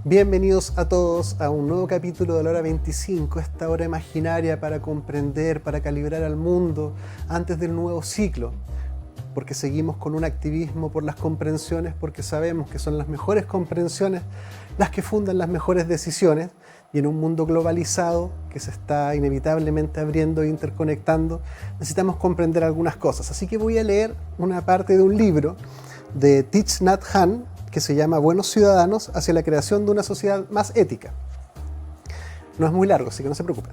Bienvenidos a todos a un nuevo capítulo de la hora 25, esta hora imaginaria para comprender, para calibrar al mundo antes del nuevo ciclo, porque seguimos con un activismo por las comprensiones, porque sabemos que son las mejores comprensiones las que fundan las mejores decisiones, y en un mundo globalizado que se está inevitablemente abriendo e interconectando, necesitamos comprender algunas cosas. Así que voy a leer una parte de un libro de Thich Nhat Hanh que se llama Buenos Ciudadanos hacia la creación de una sociedad más ética. No es muy largo, así que no se preocupen.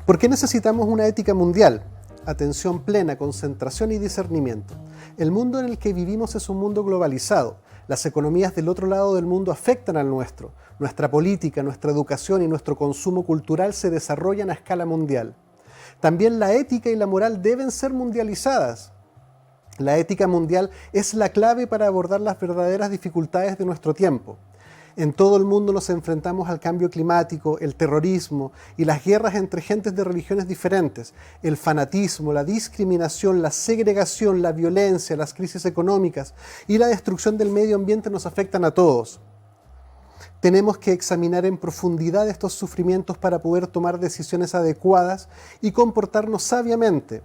¿Por qué necesitamos una ética mundial? Atención plena, concentración y discernimiento. El mundo en el que vivimos es un mundo globalizado. Las economías del otro lado del mundo afectan al nuestro. Nuestra política, nuestra educación y nuestro consumo cultural se desarrollan a escala mundial. También la ética y la moral deben ser mundializadas. La ética mundial es la clave para abordar las verdaderas dificultades de nuestro tiempo. En todo el mundo nos enfrentamos al cambio climático, el terrorismo y las guerras entre gentes de religiones diferentes, el fanatismo, la discriminación, la segregación, la violencia, las crisis económicas y la destrucción del medio ambiente nos afectan a todos. Tenemos que examinar en profundidad estos sufrimientos para poder tomar decisiones adecuadas y comportarnos sabiamente.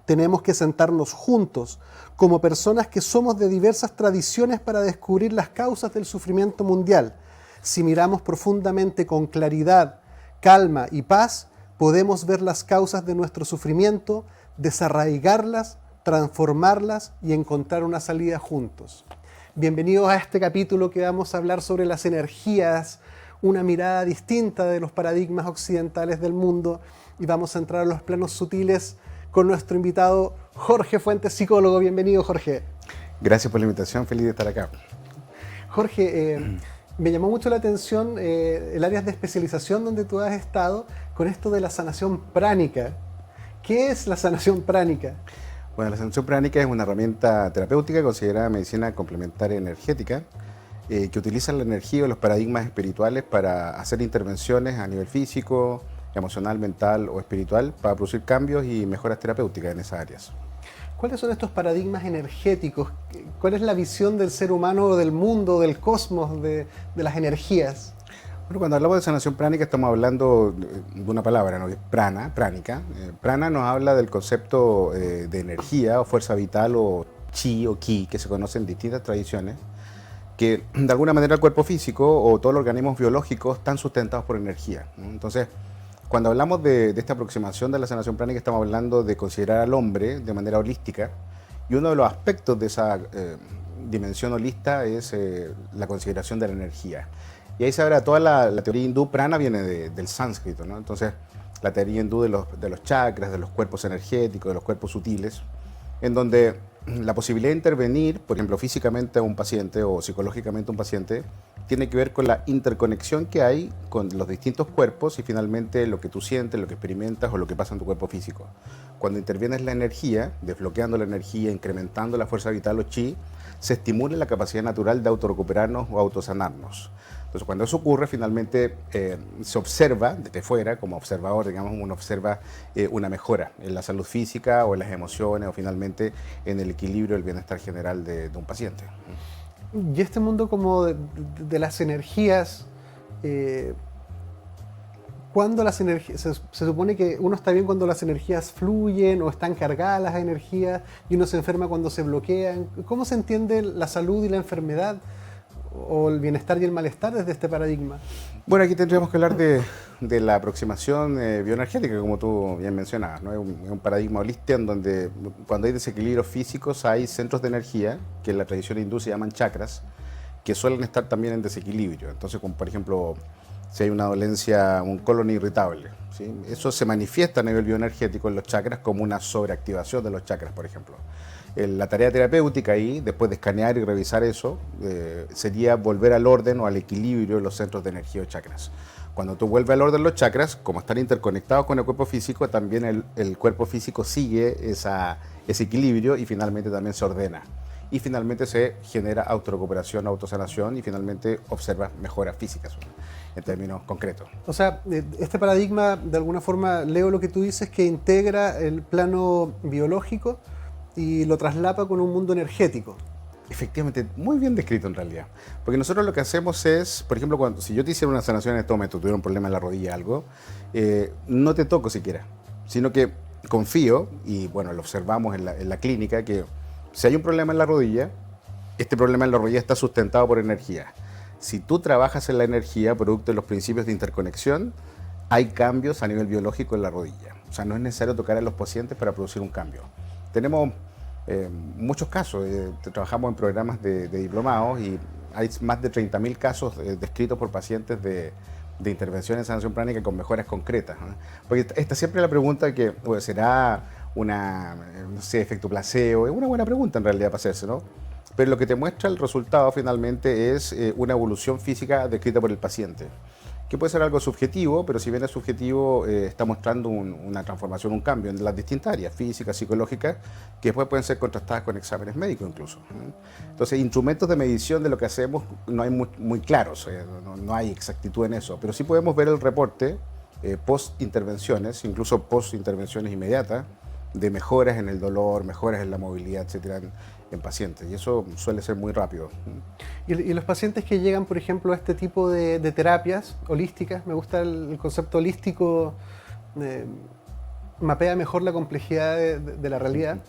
Tenemos que sentarnos juntos como personas que somos de diversas tradiciones para descubrir las causas del sufrimiento mundial. Si miramos profundamente con claridad, calma y paz, podemos ver las causas de nuestro sufrimiento, desarraigarlas, transformarlas y encontrar una salida juntos. Bienvenidos a este capítulo que vamos a hablar sobre las energías, una mirada distinta de los paradigmas occidentales del mundo, y vamos a entrar a los planos sutiles con nuestro invitado Jorge Fuentes, psicólogo. Bienvenido, Jorge. Gracias por la invitación, feliz de estar acá. Jorge, me llamó mucho la atención el área de especialización donde tú has estado con esto de la sanación pránica. ¿Qué es la sanación pránica? Bueno, la sanación pránica es una herramienta terapéutica considerada medicina complementaria energética que utiliza la energía o los paradigmas espirituales para hacer intervenciones a nivel físico, emocional, mental o espiritual para producir cambios y mejoras terapéuticas en esas áreas. ¿Cuáles son estos paradigmas energéticos? ¿Cuál es la visión del ser humano, del mundo, del cosmos, de las energías? Bueno, cuando hablamos de sanación pránica estamos hablando de una palabra, ¿no? Prana, pránica. Prana nos habla del concepto de energía o fuerza vital o chi o ki, que se conoce en distintas tradiciones, que de alguna manera el cuerpo físico o todos los organismos biológicos están sustentados por energía, ¿no? Entonces, cuando hablamos de esta aproximación de la sanación pránica, estamos hablando de considerar al hombre de manera holística, y uno de los aspectos de esa dimensión holista es la consideración de la energía. Y ahí se habla toda la teoría hindú. Prana viene del sánscrito, ¿no? Entonces, la teoría hindú de los chakras, de los cuerpos energéticos, de los cuerpos sutiles, en donde la posibilidad de intervenir, por ejemplo, físicamente a un paciente o psicológicamente a un paciente, tiene que ver con la interconexión que hay con los distintos cuerpos y finalmente lo que tú sientes, lo que experimentas o lo que pasa en tu cuerpo físico. Cuando intervienes la energía, desbloqueando la energía, incrementando la fuerza vital o chi, se estimula la capacidad natural de autorrecuperarnos o autosanarnos. Entonces, cuando eso ocurre, finalmente se observa desde fuera, como observador, digamos, uno observa una mejora en la salud física o en las emociones o finalmente en el equilibrio, el bienestar general de un paciente. Y este mundo como de las energías, cuando las energías, se supone que uno está bien cuando las energías fluyen o están cargadas las energías, y uno se enferma cuando se bloquean. ¿Cómo se entiende la salud y la enfermedad o el bienestar y el malestar desde este paradigma? Bueno, aquí tendríamos que hablar de la aproximación bioenergética, como tú bien mencionabas, ¿no? Es un paradigma holístico en donde cuando hay desequilibrios físicos hay centros de energía, que en la tradición hindú se llaman chakras, que suelen estar también en desequilibrio. Entonces, como por ejemplo, si hay una dolencia, un colon irritable, ¿sí? Eso se manifiesta a nivel bioenergético en los chakras como una sobreactivación de los chakras, por ejemplo. La tarea terapéutica ahí, después de escanear y revisar eso, sería volver al orden o al equilibrio de los centros de energía o chakras. Cuando tú vuelves al orden los chakras, como están interconectados con el cuerpo físico, también el cuerpo físico sigue ese equilibrio y finalmente también se ordena. Y finalmente se genera autorrecuperación, autosanación y finalmente observas mejoras físicas en términos concretos. O sea, este paradigma, de alguna forma, leo lo que tú dices, que integra el plano biológico y lo traslapa con un mundo energético. Efectivamente, muy bien descrito en realidad. Porque nosotros lo que hacemos es, por ejemplo, si yo te hiciera una sanación en este momento, tuviera un problema en la rodilla, algo, no te toco siquiera, sino que confío, y bueno, lo observamos en la clínica, que si hay un problema en la rodilla, este problema en la rodilla está sustentado por energía. Si tú trabajas en la energía, producto de los principios de interconexión, hay cambios a nivel biológico en la rodilla. O sea, no es necesario tocar a los pacientes para producir un cambio. Tenemos muchos casos, trabajamos en programas de diplomados y hay más de 30.000 casos descritos por pacientes de intervención en sanación pránica con mejoras concretas, ¿no? Porque esta siempre es la pregunta que pues, será una, no sé, efecto placebo, es una buena pregunta en realidad para hacerse, ¿no? Pero lo que te muestra el resultado finalmente es una evolución física descrita por el paciente, que puede ser algo subjetivo, pero si bien es subjetivo, está mostrando una transformación, un cambio en las distintas áreas, físicas, psicológicas, que después pueden ser contrastadas con exámenes médicos incluso, ¿no? Entonces, instrumentos de medición de lo que hacemos no hay muy claros, no hay exactitud en eso, pero sí podemos ver el reporte post-intervenciones, incluso post-intervenciones inmediatas, de mejoras en el dolor, mejoras en la movilidad, etcétera, en pacientes, y eso suele ser muy rápido. Y los pacientes que llegan, por ejemplo, a este tipo de terapias holísticas, me gusta el concepto holístico, mapea mejor la complejidad de la realidad.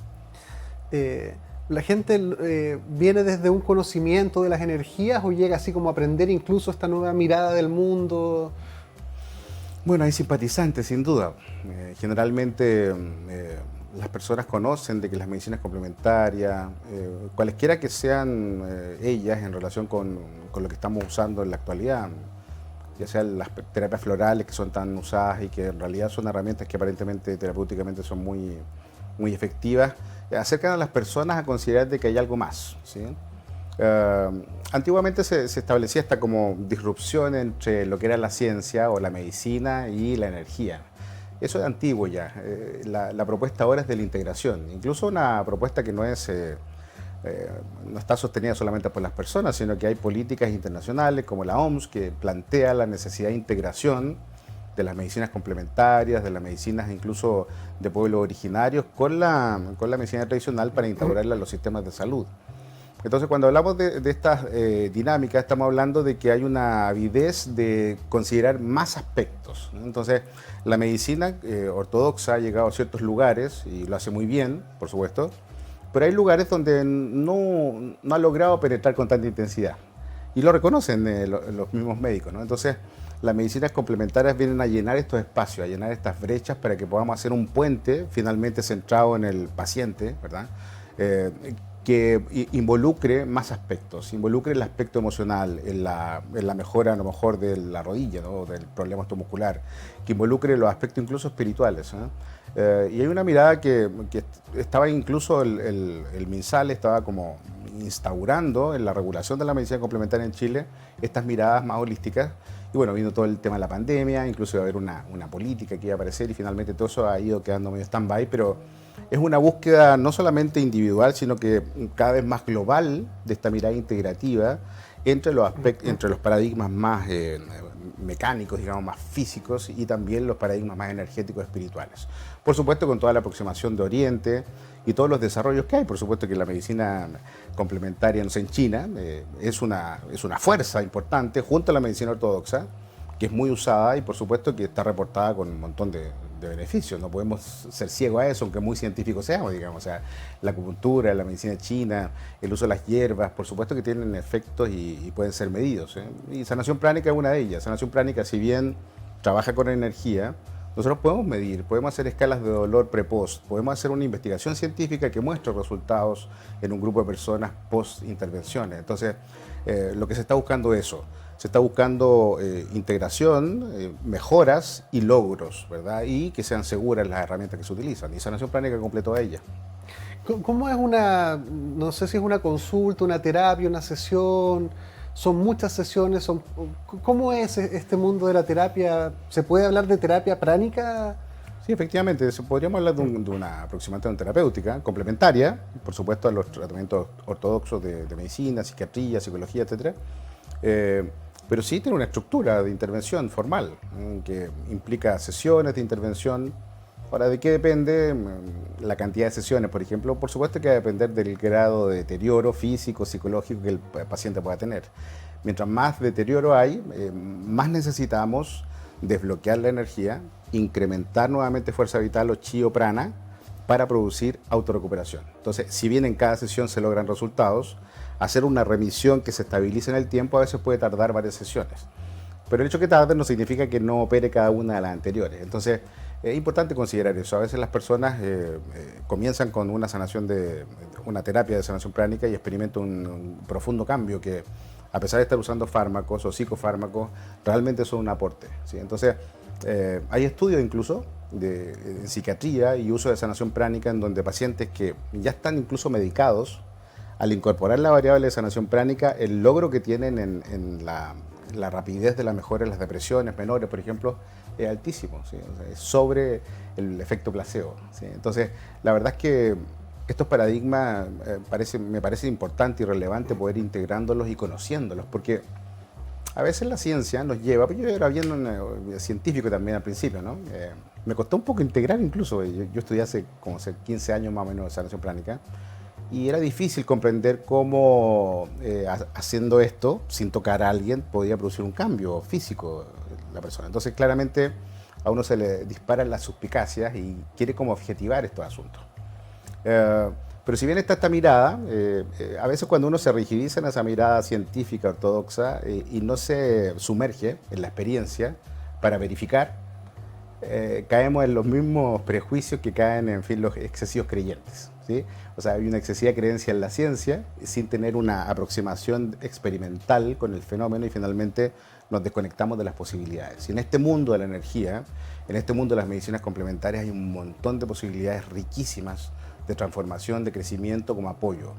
¿La gente viene desde un conocimiento de las energías o llega así como a aprender incluso esta nueva mirada del mundo? Bueno, hay simpatizantes, sin duda. Generalmente las personas conocen de que las medicinas complementarias, cualesquiera que sean ellas en relación con lo que estamos usando en la actualidad, ya sean las terapias florales que son tan usadas y que en realidad son herramientas que aparentemente terapéuticamente son muy efectivas, acercan a las personas a considerar de que hay algo más, ¿sí? Antiguamente se establecía esta como disrupción entre lo que era la ciencia o la medicina y la energía. Eso es antiguo ya. La propuesta ahora es de la integración, incluso una propuesta que no está sostenida solamente por las personas, sino que hay políticas internacionales como la OMS que plantea la necesidad de integración de las medicinas complementarias, de las medicinas incluso de pueblos originarios con la medicina tradicional para integrarla en los sistemas de salud. Entonces, cuando hablamos de estas dinámicas, estamos hablando de que hay una avidez de considerar más aspectos, ¿no? Entonces, la medicina ortodoxa ha llegado a ciertos lugares y lo hace muy bien, por supuesto, pero hay lugares donde no ha logrado penetrar con tanta intensidad. Y lo reconocen los mismos médicos, ¿no? Entonces, las medicinas complementarias vienen a llenar estos espacios, a llenar estas brechas para que podamos hacer un puente finalmente centrado en el paciente, ¿verdad? Que involucre más aspectos, involucre el aspecto emocional en la mejora a lo mejor de la rodilla, ¿no? Del problema osteomuscular, que involucre los aspectos incluso espirituales, ¿eh? Y hay una mirada que estaba incluso el MinSal estaba como instaurando en la regulación de la medicina complementaria en Chile estas miradas más holísticas. Y bueno, vino todo el tema de la pandemia, incluso iba a haber una política que iba a aparecer y finalmente todo eso ha ido quedando medio stand-by, pero es una búsqueda no solamente individual, sino que cada vez más global de esta mirada integrativa entre los paradigmas más mecánicos, digamos, más físicos y también los paradigmas más energéticos espirituales. Por supuesto, con toda la aproximación de Oriente y todos los desarrollos que hay. Por supuesto que la medicina complementaria, no sé, en China es una fuerza importante junto a la medicina ortodoxa, que es muy usada y por supuesto que está reportada con un montón de beneficios. No podemos ser ciegos a eso, aunque muy científicos seamos, digamos. O sea, la acupuntura, la medicina china, el uso de las hierbas, por supuesto que tienen efectos y pueden ser medidos, ¿eh? Y sanación pránica es una de ellas. Sanación pránica, si bien trabaja con energía, nosotros podemos medir, podemos hacer escalas de dolor pre-post, podemos hacer una investigación científica que muestre resultados en un grupo de personas post-intervenciones. Entonces, lo que se está buscando es eso. Se está buscando integración, mejoras y logros, ¿verdad? Y que sean seguras las herramientas que se utilizan. Y sanación pránica completó a ella. ¿Cómo es no sé si es una consulta, una terapia, una sesión? ¿Son muchas sesiones? ¿Cómo es este mundo de la terapia? ¿Se puede hablar de terapia pránica? Sí, efectivamente, podríamos hablar de una aproximación terapéutica complementaria, por supuesto, a los tratamientos ortodoxos de medicina, psiquiatría, psicología, etcétera. Pero sí tiene una estructura de intervención formal, que implica sesiones de intervención. Ahora, ¿de qué depende la cantidad de sesiones? Por ejemplo, por supuesto que va a depender del grado de deterioro físico, psicológico que el paciente pueda tener. Mientras más deterioro hay, más necesitamos desbloquear la energía, incrementar nuevamente fuerza vital o chi o prana para producir autorrecuperación. Entonces, si bien en cada sesión se logran resultados, hacer una remisión que se estabilice en el tiempo a veces puede tardar varias sesiones. Pero el hecho que tarde no significa que no opere cada una de las anteriores. Entonces, es importante considerar eso. A veces las personas comienzan con una una terapia de sanación pránica y experimentan un profundo cambio que, a pesar de estar usando fármacos o psicofármacos, realmente son un aporte, ¿sí? Entonces, hay estudios incluso en psiquiatría y uso de sanación pránica en donde pacientes que ya están incluso medicados, al incorporar la variable de sanación pránica, el logro que tienen en la rapidez de la mejora en las depresiones menores, por ejemplo, es altísimo, ¿sí? O sea, es sobre el efecto placebo, ¿sí? Entonces, la verdad es que estos paradigmas me parece importante y relevante poder integrándolos y conociéndolos, porque a veces la ciencia nos lleva, yo era bien científico también al principio, ¿no? Me costó un poco integrar incluso, yo estudié hace 15 años más o menos de sanación pránica, y era difícil comprender cómo haciendo esto, sin tocar a alguien, podía producir un cambio físico en la persona. Entonces, claramente, a uno se le disparan las suspicacias y quiere como objetivar estos asuntos. Pero si bien está esta mirada, a veces cuando uno se rigidiza en esa mirada científica ortodoxa y no se sumerge en la experiencia para verificar, caemos en los mismos prejuicios que caen, en fin, los excesivos creyentes, ¿sí? O sea, hay una excesiva creencia en la ciencia sin tener una aproximación experimental con el fenómeno y finalmente nos desconectamos de las posibilidades. Y en este mundo de la energía, en este mundo de las medicinas complementarias hay un montón de posibilidades riquísimas de transformación, de crecimiento como apoyo.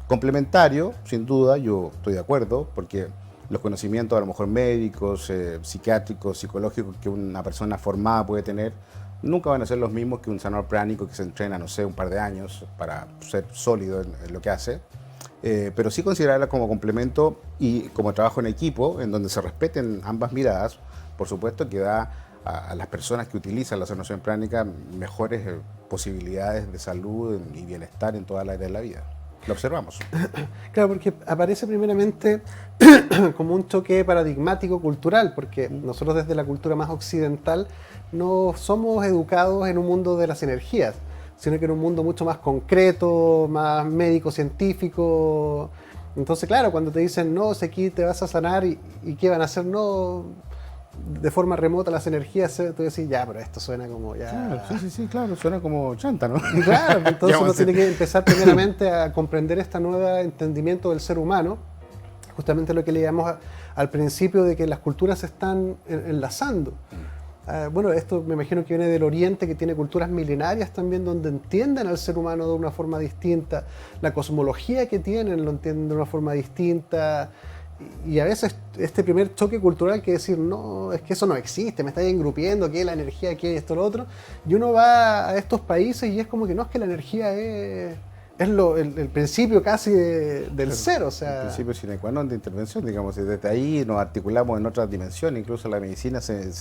Complementario, sin duda, yo estoy de acuerdo, porque los conocimientos a lo mejor médicos, psiquiátricos, psicológicos que una persona formada puede tener, nunca van a ser los mismos que un sanador pránico que se entrena, no sé, un par de años para ser sólido en lo que hace. Pero sí considerarla como complemento y como trabajo en equipo, en donde se respeten ambas miradas, por supuesto que da a las personas que utilizan la sanación pránica mejores posibilidades de salud y bienestar en toda la área de la vida. Lo observamos. Claro, porque aparece primeramente como un choque paradigmático cultural, porque nosotros desde la cultura más occidental no somos educados en un mundo de las energías, sino que en un mundo mucho más concreto, más médico-científico. Entonces, claro, cuando te dicen, no, si aquí te vas a sanar y ¿qué van a hacer? No, de forma remota las energías, tú decís, ya, pero esto suena como ya... Claro, sí, claro, suena como chanta, ¿no? Y claro, entonces uno tiene que empezar primeramente a comprender este nuevo entendimiento del ser humano, justamente lo que leíamos al principio de que las culturas se están enlazando. Bueno, esto me imagino que viene del Oriente, que tiene culturas milenarias también, donde entienden al ser humano de una forma distinta, la cosmología que tienen lo entienden de una forma distinta, y a veces este primer choque cultural que decir, no, es que eso no existe, me estáis engrupiendo, ¿qué es la energía, qué es esto, lo otro? Y uno va a estos países y es como que no, es que la energía es el principio casi del ser, o sea... El principio sine qua non de intervención, digamos, y desde ahí nos articulamos en otras dimensiones, incluso la medicina se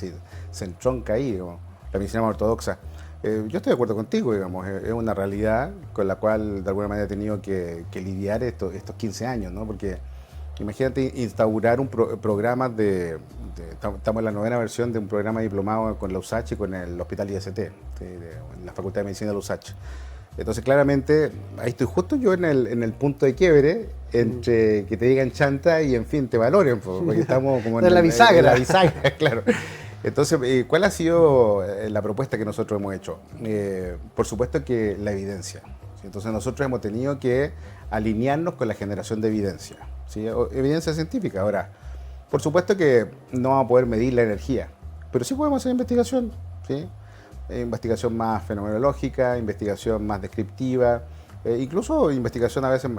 entronca ahí, digamos, la medicina más ortodoxa. Yo estoy de acuerdo contigo, digamos, es una realidad con la cual de alguna manera he tenido que lidiar estos 15 años, ¿no? Porque imagínate instaurar un programa estamos en la 9ª versión de un programa diplomado con la USACH y con el Hospital IST, en la Facultad de Medicina de la USACH. Entonces, claramente, ahí estoy justo yo en el punto de quiebre entre que te digan chanta y, en fin, te valoren, porque estamos como en la bisagra. En la bisagra, claro. Entonces, ¿cuál ha sido la propuesta que nosotros hemos hecho? Por supuesto que la evidencia. Entonces, nosotros hemos tenido que alinearnos con la generación de evidencia, ¿sí? Evidencia científica. Ahora, por supuesto que no vamos a poder medir la energía, pero sí podemos hacer investigación, ¿sí? Investigación más fenomenológica, investigación más descriptiva, incluso investigación a veces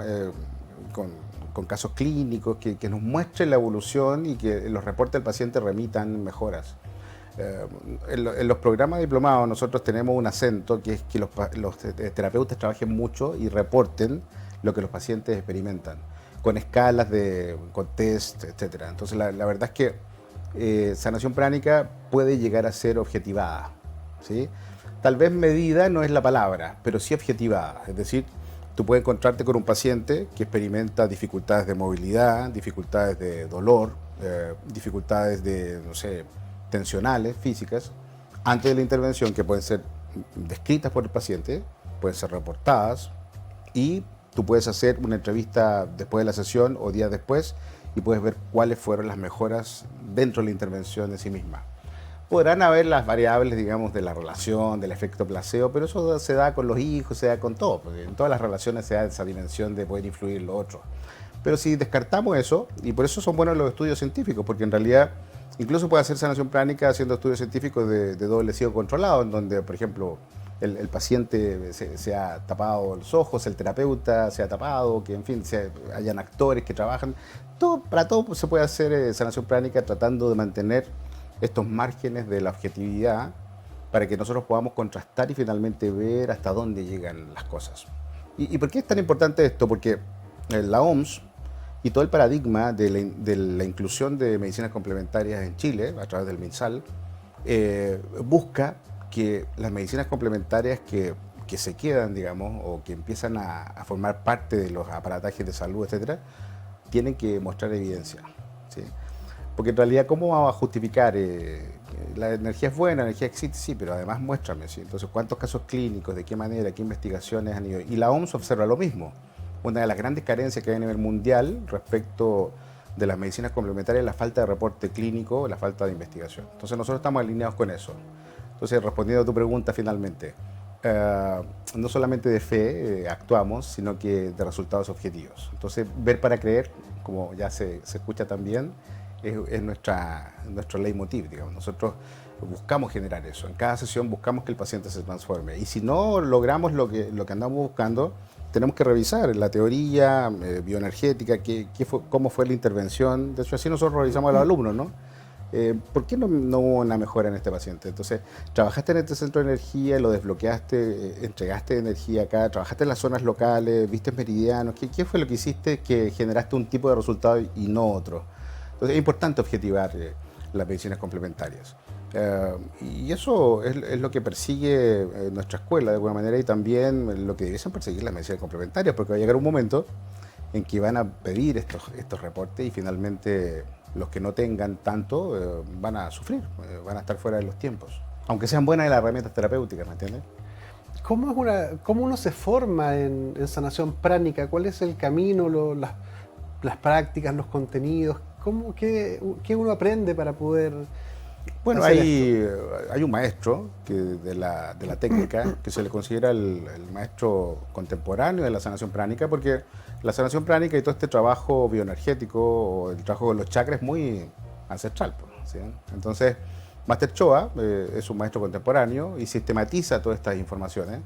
con casos clínicos que nos muestren la evolución y que los reportes del paciente remitan mejoras. En los programas diplomados nosotros tenemos un acento que es que los terapeutas trabajen mucho y reporten lo que los pacientes experimentan, con escalas, con test, etc. Entonces la verdad es que sanación pránica puede llegar a ser objetivada, ¿sí? Tal vez medida no es la palabra, pero sí objetivada. Es decir, tú puedes encontrarte con un paciente que experimenta dificultades de movilidad, dificultades de dolor, dificultades de, no sé, tensionales, físicas, antes de la intervención, que pueden ser descritas por el paciente, pueden ser reportadas, y tú puedes hacer una entrevista después de la sesión o días después y puedes ver cuáles fueron las mejoras dentro de la intervención en sí misma. Podrán haber las variables, digamos, de la relación, del efecto placebo, pero eso se da con los hijos, se da con todo, porque en todas las relaciones se da esa dimensión de poder influir en lo otro. Pero si descartamos eso, y por eso son buenos los estudios científicos, porque en realidad incluso puede hacer sanación pránica haciendo estudios científicos de doble ciego controlado, en donde, por ejemplo, el paciente se ha tapado los ojos, el terapeuta se ha tapado, que en fin, hayan actores que trabajan. Para todo se puede hacer sanación pránica tratando de mantener estos márgenes de la objetividad para que nosotros podamos contrastar y finalmente ver hasta dónde llegan las cosas. ¿Y por qué es tan importante esto? Porque la OMS y todo el paradigma de la inclusión de medicinas complementarias en Chile, a través del MinSal, busca que las medicinas complementarias que se quedan, digamos, o que empiezan a formar parte de los aparatajes de salud, etcétera, tienen que mostrar evidencia, ¿sí? Porque en realidad, ¿cómo vamos a justificar? La energía es buena, la energía existe, sí, pero además muéstrame, ¿sí? Entonces, ¿cuántos casos clínicos, de qué manera, qué investigaciones han ido? Y la OMS observa lo mismo. Una de las grandes carencias que hay a nivel mundial respecto de las medicinas complementarias es la falta de reporte clínico, la falta de investigación. Entonces, nosotros estamos alineados con eso. Entonces, respondiendo a tu pregunta finalmente, no solamente de fe actuamos, sino que de resultados objetivos. Entonces, ver para creer, como ya se escucha también, es nuestro leitmotiv, digamos. Nosotros buscamos generar eso. En cada sesión buscamos que el paciente se transforme. Y si no logramos lo que andamos buscando, tenemos que revisar la teoría bioenergética, cómo fue la intervención. De hecho, así nosotros revisamos a los alumnos, ¿no? ¿Por qué no hubo una mejora en este paciente? Entonces, trabajaste en este centro de energía, lo desbloqueaste, entregaste energía acá, trabajaste en las zonas locales, viste meridianos. ¿Qué fue lo que hiciste que generaste un tipo de resultado y no otro? Entonces, es importante objetivar las medicinas complementarias. Y eso es lo que persigue nuestra escuela de alguna manera, y también lo que debiesen perseguir las medicinas complementarias, porque va a llegar un momento en que van a pedir estos reportes y finalmente los que no tengan tanto van a sufrir, van a estar fuera de los tiempos, aunque sean buenas las herramientas terapéuticas, ¿me entiendes? ¿Cómo uno se forma en sanación pránica? ¿Cuál es el camino, las prácticas, los contenidos? ¿Qué uno aprende para poder Bueno, hacer esto? hay un maestro de la técnica que se le considera el maestro contemporáneo de la sanación pránica, porque la sanación pránica y todo este trabajo bioenergético o el trabajo con los chakras es muy ancestral, ¿sí? Entonces, Master Choa es un maestro contemporáneo y sistematiza todas estas informaciones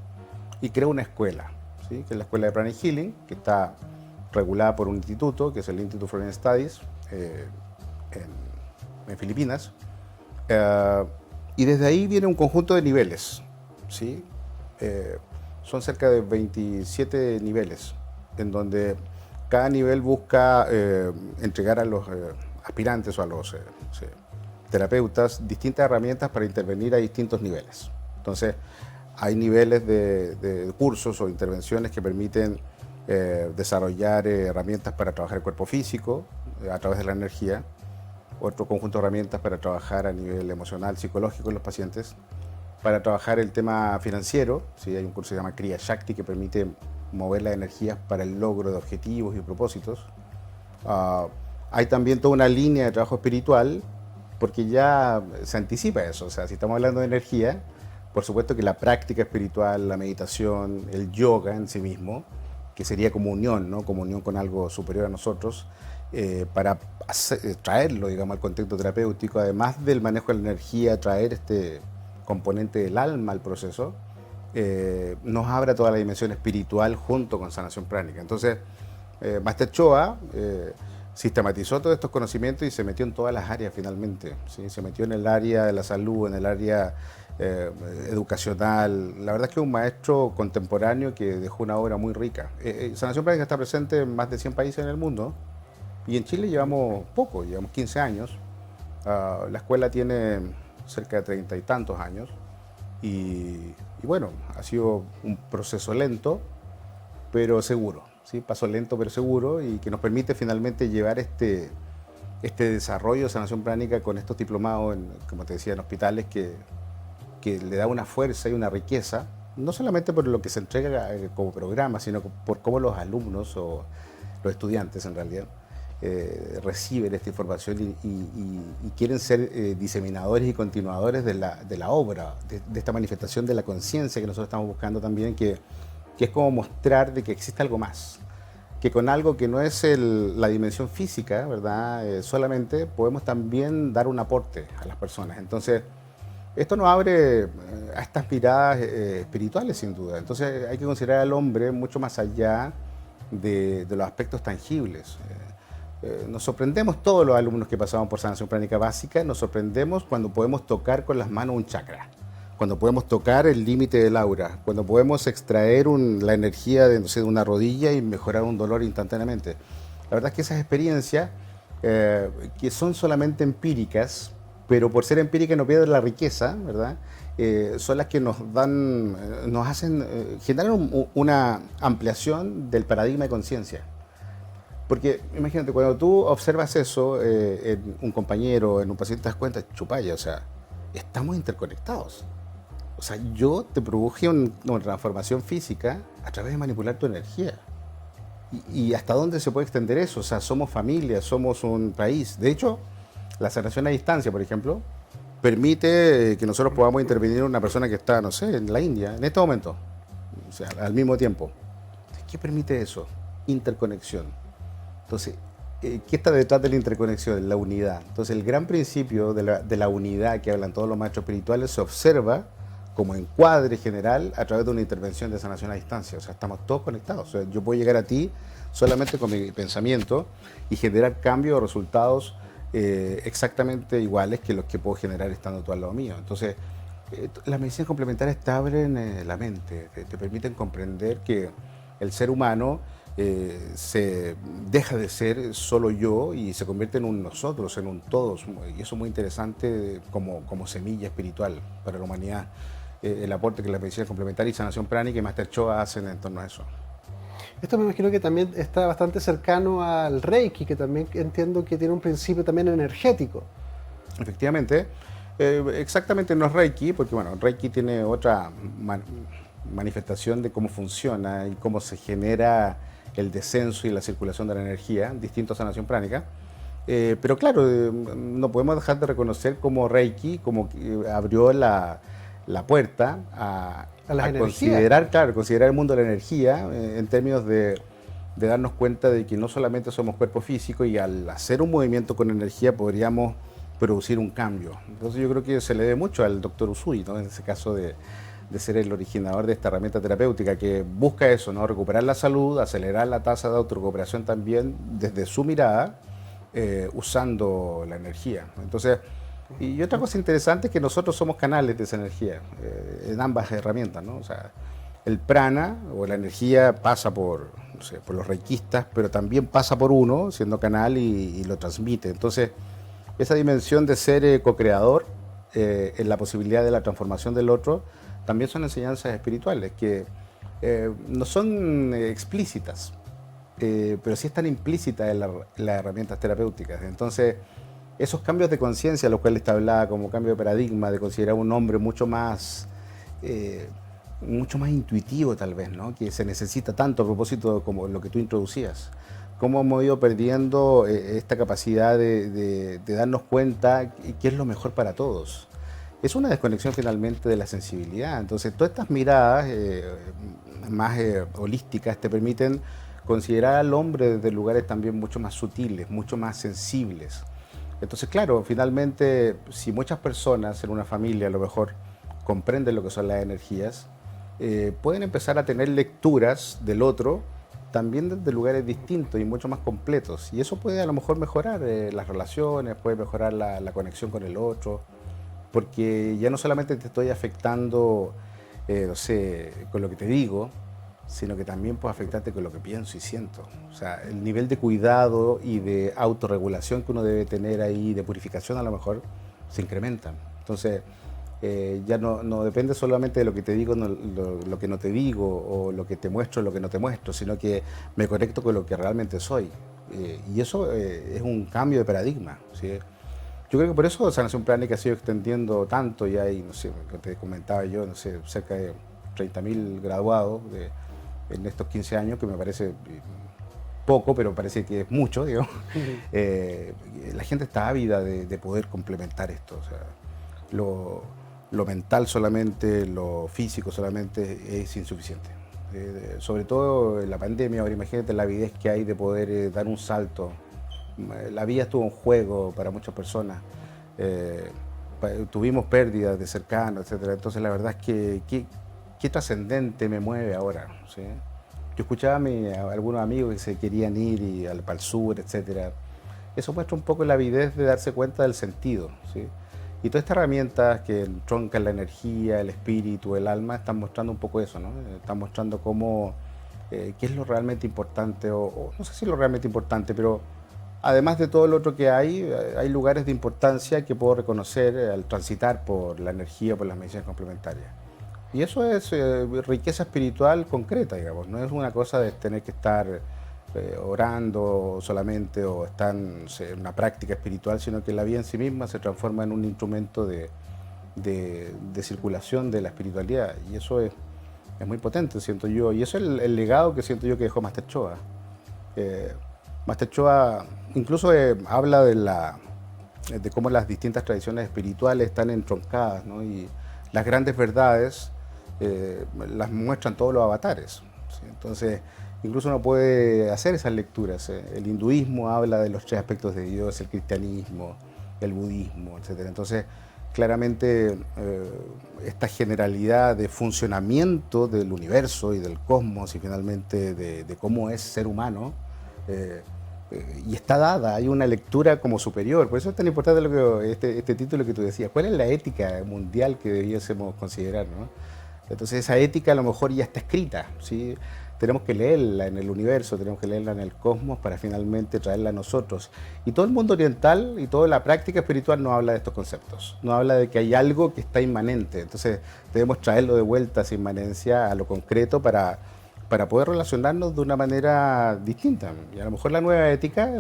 y crea una escuela, ¿sí? Que es la escuela de Prana Healing, que está regulada por un instituto, que es el Institute for Foreign Studies, en Filipinas. Y desde ahí viene un conjunto de niveles, ¿sí? Son cerca de 27 niveles, en donde cada nivel busca entregar a los aspirantes o a los terapeutas distintas herramientas para intervenir a distintos niveles. Entonces, hay niveles de cursos o intervenciones que permiten desarrollar herramientas para trabajar el cuerpo físico a través de la energía, otro conjunto de herramientas para trabajar a nivel emocional, psicológico en los pacientes, para trabajar el tema financiero, ¿sí? Hay un curso que se llama Kriya Shakti que permite mover las energías para el logro de objetivos y propósitos. Hay también toda una línea de trabajo espiritual, porque ya se anticipa eso. O sea, si estamos hablando de energía, por supuesto que la práctica espiritual, la meditación, el yoga en sí mismo, que sería comunión, ¿no? Comunión con algo superior a nosotros, para traerlo, digamos, al contexto terapéutico, además del manejo de la energía, traer este componente del alma al proceso, nos abre toda la dimensión espiritual junto con sanación pránica. Entonces, Master Choa sistematizó todos estos conocimientos y se metió en todas las áreas finalmente, ¿sí? Se metió en el área de la salud, en el área educacional. La verdad es que es un maestro contemporáneo que dejó una obra muy rica. Sanación pránica está presente en más de 100 países en el mundo, y en Chile llevamos poco, llevamos 15 años. La escuela tiene cerca de 30 y tantos años, y Y bueno, ha sido un proceso lento, pero seguro, ¿sí? Paso lento pero seguro y que nos permite finalmente llevar este desarrollo de sanación pránica con estos diplomados, como te decía, en hospitales que le da una fuerza y una riqueza, no solamente por lo que se entrega como programa, sino por cómo los alumnos o los estudiantes en realidad reciben esta información y quieren ser diseminadores y continuadores de la obra, de esta manifestación de la conciencia que nosotros estamos buscando también, que es como mostrar de que existe algo más, que con algo que no es la dimensión física, ¿verdad? Solamente podemos también dar un aporte a las personas. Entonces, esto nos abre a estas miradas espirituales, sin duda. Entonces, hay que considerar al hombre mucho más allá de los aspectos tangibles. Nos sorprendemos todos los alumnos que pasamos por sanación pránica básica, nos sorprendemos cuando podemos tocar con las manos un chakra, cuando podemos tocar el límite del aura, cuando podemos extraer la energía de, no sé, de una rodilla y mejorar un dolor instantáneamente. La verdad es que esas experiencias, que son solamente empíricas, pero por ser empíricas no pierden la riqueza, ¿verdad? Son las que nos dan, nos hacen, generan una ampliación del paradigma de conciencia. Porque imagínate, cuando tú observas eso en un compañero, en un paciente, te das cuenta, chupalla, o sea, estamos interconectados. O sea, yo te produje una transformación física a través de manipular tu energía. ¿Y hasta dónde se puede extender eso? O sea, somos familia, somos un país. De hecho, la sanación a distancia, por ejemplo, permite que nosotros podamos intervenir en una persona que está, no sé, en la India, en este momento, o sea, al mismo tiempo. ¿Qué permite eso? Interconexión. Entonces, ¿qué está detrás de la interconexión? La unidad. Entonces, el gran principio de la unidad que hablan todos los maestros espirituales se observa como encuadre general a través de una intervención de sanación a distancia. O sea, estamos todos conectados. O sea, yo puedo llegar a ti solamente con mi pensamiento y generar cambios o resultados exactamente iguales que los que puedo generar estando tú al lado mío. Entonces, las medicinas complementarias te abren la mente, te permiten comprender que el ser humano se deja de ser solo yo y se convierte en un nosotros, en un todos. Y eso es muy interesante como semilla espiritual para la humanidad. El aporte que las medicinas complementarias y sanación pránica y Master Choa hacen en torno a eso. Esto me imagino que también está bastante cercano al Reiki, que también entiendo que tiene un principio también energético. Efectivamente, exactamente no es Reiki, porque bueno, Reiki tiene otra manifestación de cómo funciona y cómo se genera el descenso y la circulación de la energía, distinto a sanación pránica. Pero claro, no podemos dejar de reconocer como Reiki, como que abrió la puerta a considerar, claro, considerar el mundo de la energía en términos de darnos cuenta de que no solamente somos cuerpo físico y al hacer un movimiento con energía podríamos producir un cambio. Entonces yo creo que se le debe mucho al doctor Usui, ¿no? En ese caso de ser el originador de esta herramienta terapéutica que busca eso, ¿no? Recuperar la salud, acelerar la tasa de autorrecuperación también desde su mirada, usando la energía. Entonces, y otra cosa interesante es que nosotros somos canales de esa energía en ambas herramientas, ¿no? O sea, el prana o la energía pasa por, no sé, por los reikistas, pero también pasa por uno siendo canal y lo transmite. Entonces, esa dimensión de ser co-creador en la posibilidad de la transformación del otro también son enseñanzas espirituales que no son explícitas, pero sí están implícitas en las herramientas terapéuticas. Entonces, esos cambios de conciencia, los cuales te hablaba como cambio de paradigma, de considerar un hombre mucho más intuitivo tal vez, ¿no? Que se necesita tanto a propósito como lo que tú introducías. Cómo hemos ido perdiendo esta capacidad de darnos cuenta qué es lo mejor para todos. Es una desconexión finalmente de la sensibilidad. Entonces, todas estas miradas más holísticas te permiten considerar al hombre desde lugares también mucho más sutiles, mucho más sensibles. Entonces, claro, finalmente, si muchas personas en una familia a lo mejor comprenden lo que son las energías, pueden empezar a tener lecturas del otro también desde lugares distintos y mucho más completos. Y eso puede a lo mejor mejorar las relaciones, puede mejorar la conexión con el otro, porque ya no solamente te estoy afectando, no sé, con lo que te digo, sino que también puede afectarte con lo que pienso y siento. O sea, el nivel de cuidado y de autorregulación que uno debe tener ahí, de purificación a lo mejor, se incrementa. Entonces, ya no depende solamente de lo que te digo, lo que no te digo, o lo que te muestro, lo que no te muestro, sino que me conecto con lo que realmente soy. Y eso es un cambio de paradigma, ¿sí? Yo creo que por eso Sanación Pránica ha sido extendiendo tanto, y hay, no sé, que te comentaba yo, no sé, cerca de 30.000 graduados en estos 15 años, que me parece poco, pero parece que es mucho, digamos. La gente está ávida de poder complementar esto. O sea, lo mental solamente, lo físico solamente es insuficiente. Sobre todo en la pandemia, ahora imagínate la avidez que hay de poder dar un salto. La vida estuvo en juego para muchas personas. Tuvimos pérdidas de cercanos, etcétera. Entonces la verdad es que qué trascendente me mueve ahora, ¿sí? Yo escuchaba a algunos amigos que se querían ir para el sur, etcétera. Eso muestra un poco la avidez de darse cuenta del sentido, ¿sí? Y todas estas herramientas que entroncan la energía, el espíritu, el alma, están mostrando un poco eso, ¿no? Están mostrando cómo, qué es lo realmente importante, o no sé si lo realmente importante, pero además de todo lo otro que hay lugares de importancia que puedo reconocer al transitar por la energía, por las medicinas complementarias. Y eso es riqueza espiritual concreta, digamos. No es una cosa de tener que estar orando solamente o estar en una práctica espiritual, sino que la vida en sí misma se transforma en un instrumento de circulación de la espiritualidad. Y eso es muy potente, siento yo. Y eso es el legado que siento yo que dejó Master Choa. Master Choa incluso habla de cómo las distintas tradiciones espirituales están entroncadas, ¿no? Y las grandes verdades las muestran todos los avatares, ¿sí? Entonces, incluso uno puede hacer esas lecturas. El hinduismo habla de los 3 aspectos de Dios, el cristianismo, el budismo, etc. Entonces, claramente, esta generalidad de funcionamiento del universo y del cosmos y finalmente de cómo es ser humano, y está dada, hay una lectura como superior. Por eso es tan importante este título que tú decías. ¿Cuál es la ética mundial que debiésemos considerar, ¿no? Entonces esa ética a lo mejor ya está escrita, ¿sí? Tenemos que leerla en el universo, tenemos que leerla en el cosmos para finalmente traerla a nosotros. Y todo el mundo oriental y toda la práctica espiritual no habla de estos conceptos, no habla de que hay algo que está inmanente. Entonces debemos traerlo de vuelta, esa inmanencia, a lo concreto para poder relacionarnos de una manera distinta. Y a lo mejor la nueva ética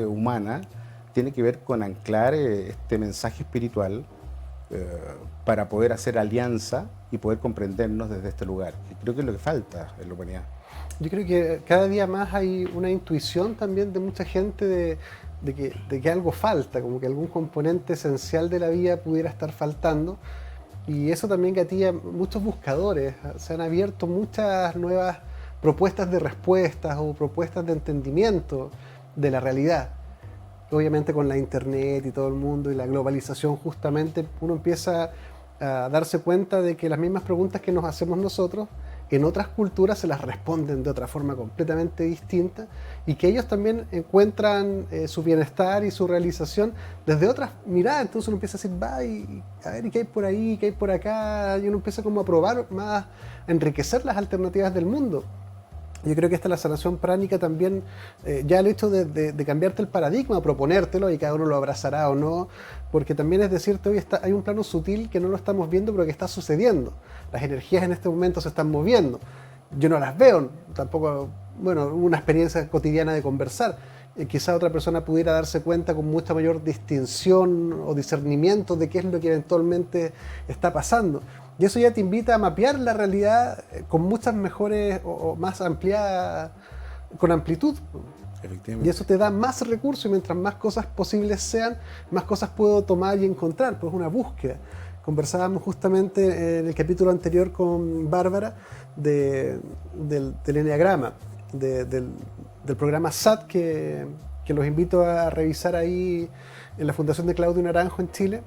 humana tiene que ver con anclar este mensaje espiritual para poder hacer alianza y poder comprendernos desde este lugar. Y creo que es lo que falta en la humanidad. Yo creo que cada día más hay una intuición también de mucha gente de que algo falta, como que algún componente esencial de la vida pudiera estar faltando. Y eso también gatilla muchos buscadores. Se han abierto muchas nuevas propuestas de respuestas o propuestas de entendimiento de la realidad. Obviamente con la internet y todo el mundo y la globalización, justamente uno empieza a darse cuenta de que las mismas preguntas que nos hacemos nosotros en otras culturas se las responden de otra forma completamente distinta, y que ellos también encuentran su bienestar y su realización desde otras miradas. Entonces uno empieza a decir, va, y a ver, ¿y qué hay por ahí? ¿Qué hay por acá? Y uno empieza como a probar más, a enriquecer las alternativas del mundo. Yo creo que esta la sanación pránica también, ya el hecho de cambiarte el paradigma, proponértelo, y cada uno lo abrazará o no, porque también es decirte, hoy hay un plano sutil que no lo estamos viendo, pero que está sucediendo. Las energías en este momento se están moviendo. Yo no las veo, tampoco, bueno, una experiencia cotidiana de conversar. Quizá otra persona pudiera darse cuenta con mucha mayor distinción o discernimiento de qué es lo que eventualmente está pasando. Y eso ya te invita a mapear la realidad con muchas mejores o más ampliada, con amplitud. Efectivamente. Y eso te da más recursos, y mientras más cosas posibles sean, más cosas puedo tomar y encontrar. Pues es una búsqueda. Conversábamos justamente en el capítulo anterior con Bárbara del Enneagrama, del programa SAT que los invito a revisar ahí en la Fundación de Claudio Naranjo en Chile.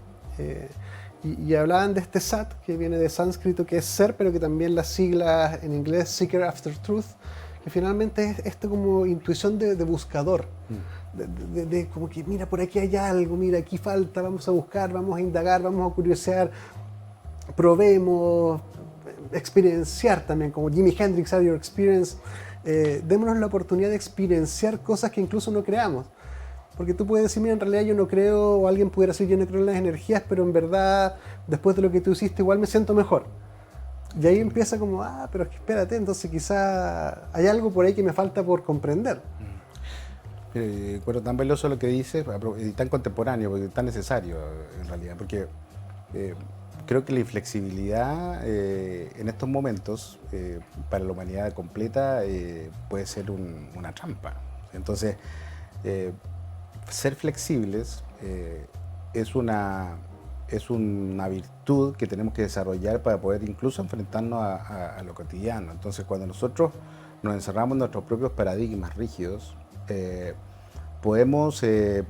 Y hablaban de este SAT, que viene de sánscrito, que es ser, pero que también las siglas en inglés, Seeker After Truth, que finalmente es esto como intuición de buscador, de como que mira, por aquí hay algo, mira, aquí falta, vamos a buscar, vamos a indagar, vamos a curiosear, probemos, experienciar también, como Jimi Hendrix, Are Your Experience. Démonos la oportunidad de experienciar cosas que incluso no creamos. Porque tú puedes decir, mira, en realidad yo no creo, o alguien pudiera decir, yo no creo en las energías, pero en verdad, después de lo que tú hiciste, igual me siento mejor. Y ahí empieza como, pero espérate, entonces quizá hay algo por ahí que me falta por comprender. Bueno, tan valioso lo que dices y tan contemporáneo, porque tan necesario en realidad, porque creo que la inflexibilidad en estos momentos para la humanidad completa puede ser una trampa. Entonces, ser flexibles es una virtud que tenemos que desarrollar para poder incluso enfrentarnos a lo cotidiano. Entonces, cuando nosotros nos encerramos en nuestros propios paradigmas rígidos, podemos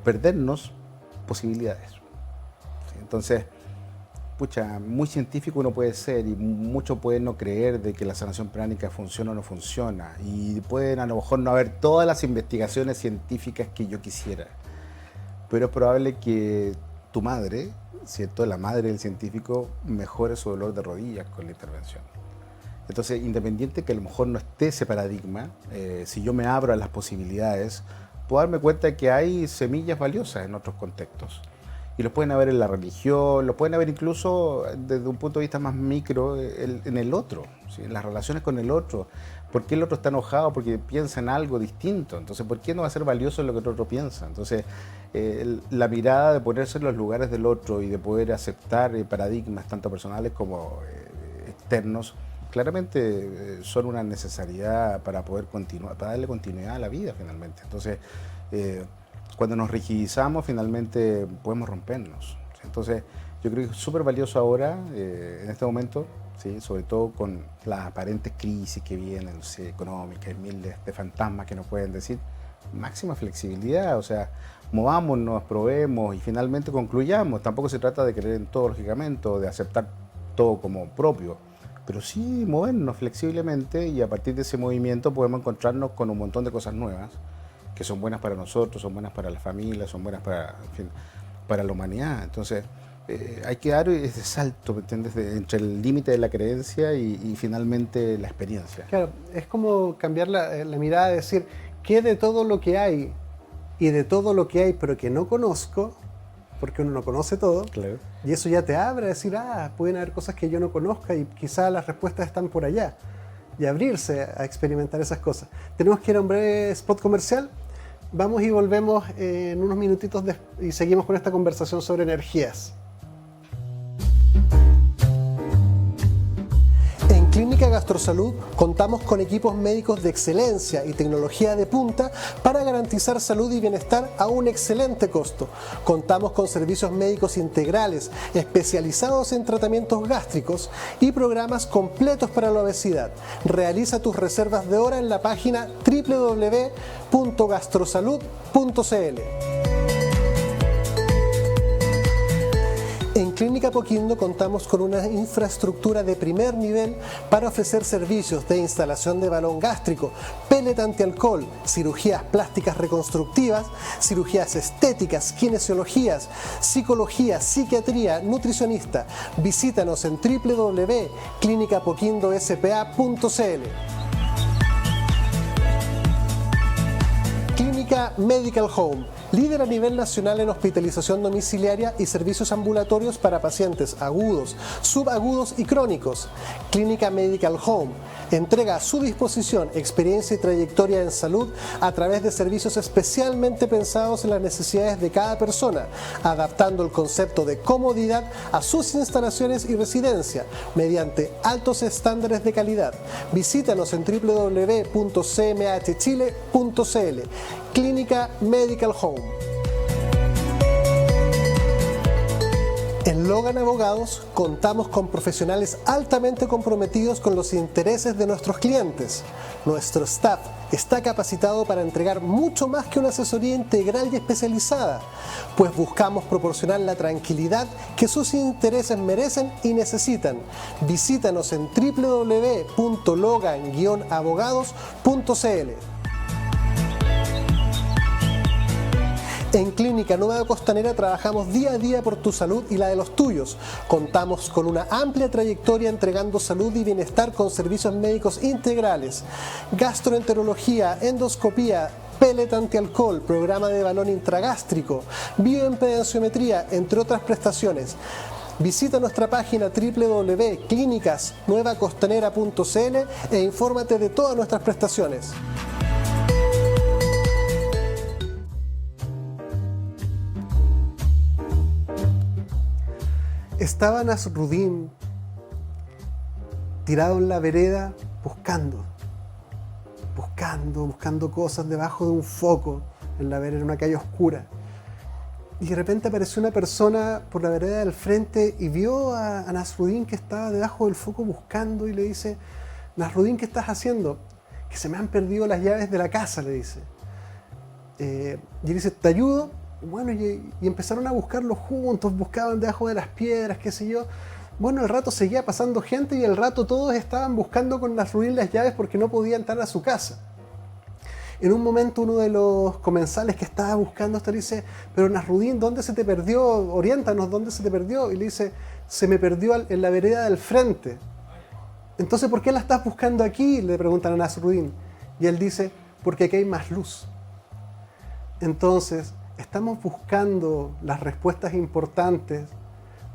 perdernos posibilidades. ¿Sí? Entonces, muy científico uno puede ser y mucho puede no creer de que la sanación pránica funciona o no funciona, y pueden a lo mejor no haber todas las investigaciones científicas que yo quisiera, pero es probable que tu madre, ¿cierto?, la madre del científico, mejore su dolor de rodillas con la intervención. Entonces, independiente que a lo mejor no esté ese paradigma, si yo me abro a las posibilidades, puedo darme cuenta de que hay semillas valiosas en otros contextos. Y los pueden haber en la religión, los pueden haber incluso desde un punto de vista más micro en el otro, ¿sí?, en las relaciones con el otro. ¿Por qué el otro está enojado? Porque piensa en algo distinto. Entonces, ¿por qué no va a ser valioso lo que el otro piensa? Entonces, la mirada de ponerse en los lugares del otro y de poder aceptar paradigmas tanto personales como externos, claramente son una necesidad para poder continuar, para darle continuidad a la vida finalmente. Entonces, cuando nos rigidizamos, finalmente podemos rompernos. Entonces, yo creo que es súper valioso ahora, en este momento, ¿sí?, sobre todo con las aparentes crisis que vienen, no sé, económicas, miles de fantasmas que nos pueden decir, máxima flexibilidad, o sea, movámonos, probemos y finalmente concluyamos. Tampoco se trata de creer en todo, lógicamente, o de aceptar todo como propio, pero sí movernos flexiblemente, y a partir de ese movimiento podemos encontrarnos con un montón de cosas nuevas que son buenas para nosotros, son buenas para la familia, son buenas para, en fin, para la humanidad. Entonces, hay que dar ese salto, ¿me entiendes?, entre el límite de la creencia y finalmente la experiencia. Claro, es como cambiar la mirada, de decir, ¿qué de todo lo que hay y de todo lo que hay pero que no conozco? Porque uno no conoce todo, Claro. Y eso ya te abre a decir, pueden haber cosas que yo no conozca y quizás las respuestas están por allá, y abrirse a experimentar esas cosas. Tenemos que ir a un breve spot comercial. Vamos y volvemos en unos minutitos y seguimos con esta conversación sobre energías. En Clínica Gastrosalud contamos con equipos médicos de excelencia y tecnología de punta para garantizar salud y bienestar a un excelente costo. Contamos con servicios médicos integrales especializados en tratamientos gástricos y programas completos para la obesidad. Realiza tus reservas de hora en la página www.gastrosalud.cl. En Clínica Apoquindo contamos con una infraestructura de primer nivel para ofrecer servicios de instalación de balón gástrico, pellet antialcohol, cirugías plásticas reconstructivas, cirugías estéticas, kinesiologías, psicología, psiquiatría, nutricionista. Visítanos en www.clinicapoquindospa.cl. Clínica Medical Home, líder a nivel nacional en hospitalización domiciliaria y servicios ambulatorios para pacientes agudos, subagudos y crónicos. Clínica Medical Home entrega a su disposición experiencia y trayectoria en salud a través de servicios especialmente pensados en las necesidades de cada persona, adaptando el concepto de comodidad a sus instalaciones y residencia mediante altos estándares de calidad. Visítanos en www.cmhchile.cl. Clínica Medical Home. En Logan Abogados contamos con profesionales altamente comprometidos con los intereses de nuestros clientes. Nuestro staff está capacitado para entregar mucho más que una asesoría integral y especializada, pues buscamos proporcionar la tranquilidad que sus intereses merecen y necesitan. Visítanos en www.logan-abogados.cl. En Clínica Nueva Costanera trabajamos día a día por tu salud y la de los tuyos. Contamos con una amplia trayectoria entregando salud y bienestar con servicios médicos integrales, gastroenterología, endoscopía, pellet antialcohol, programa de balón intragástrico, bioimpedenciometría, entre otras prestaciones. Visita nuestra página www.clinicasnuevacostanera.cl e infórmate de todas nuestras prestaciones. Estaba Nasruddin tirado en la vereda buscando cosas debajo de un foco en la vereda, en una calle oscura. Y de repente apareció una persona por la vereda del frente y vio a Nasruddin que estaba debajo del foco buscando y le dice: Nasruddin, ¿qué estás haciendo? Que se me han perdido las llaves de la casa, le dice. Y él dice: ¿te ayudo? Bueno, y empezaron a buscarlo juntos, buscaban debajo de las piedras, qué sé yo. Bueno, el rato seguía pasando gente y el rato todos estaban buscando con Nasruddin las llaves porque no podían entrar a su casa. En un momento uno de los comensales que estaba buscando esto le dice: pero Nasruddin, ¿dónde se te perdió? Oriéntanos, ¿dónde se te perdió? Y le dice: se me perdió en la vereda del frente. Entonces, ¿por qué la estás buscando aquí? Le preguntan a Nasruddin. Y él dice: porque aquí hay más luz. Entonces, estamos buscando las respuestas importantes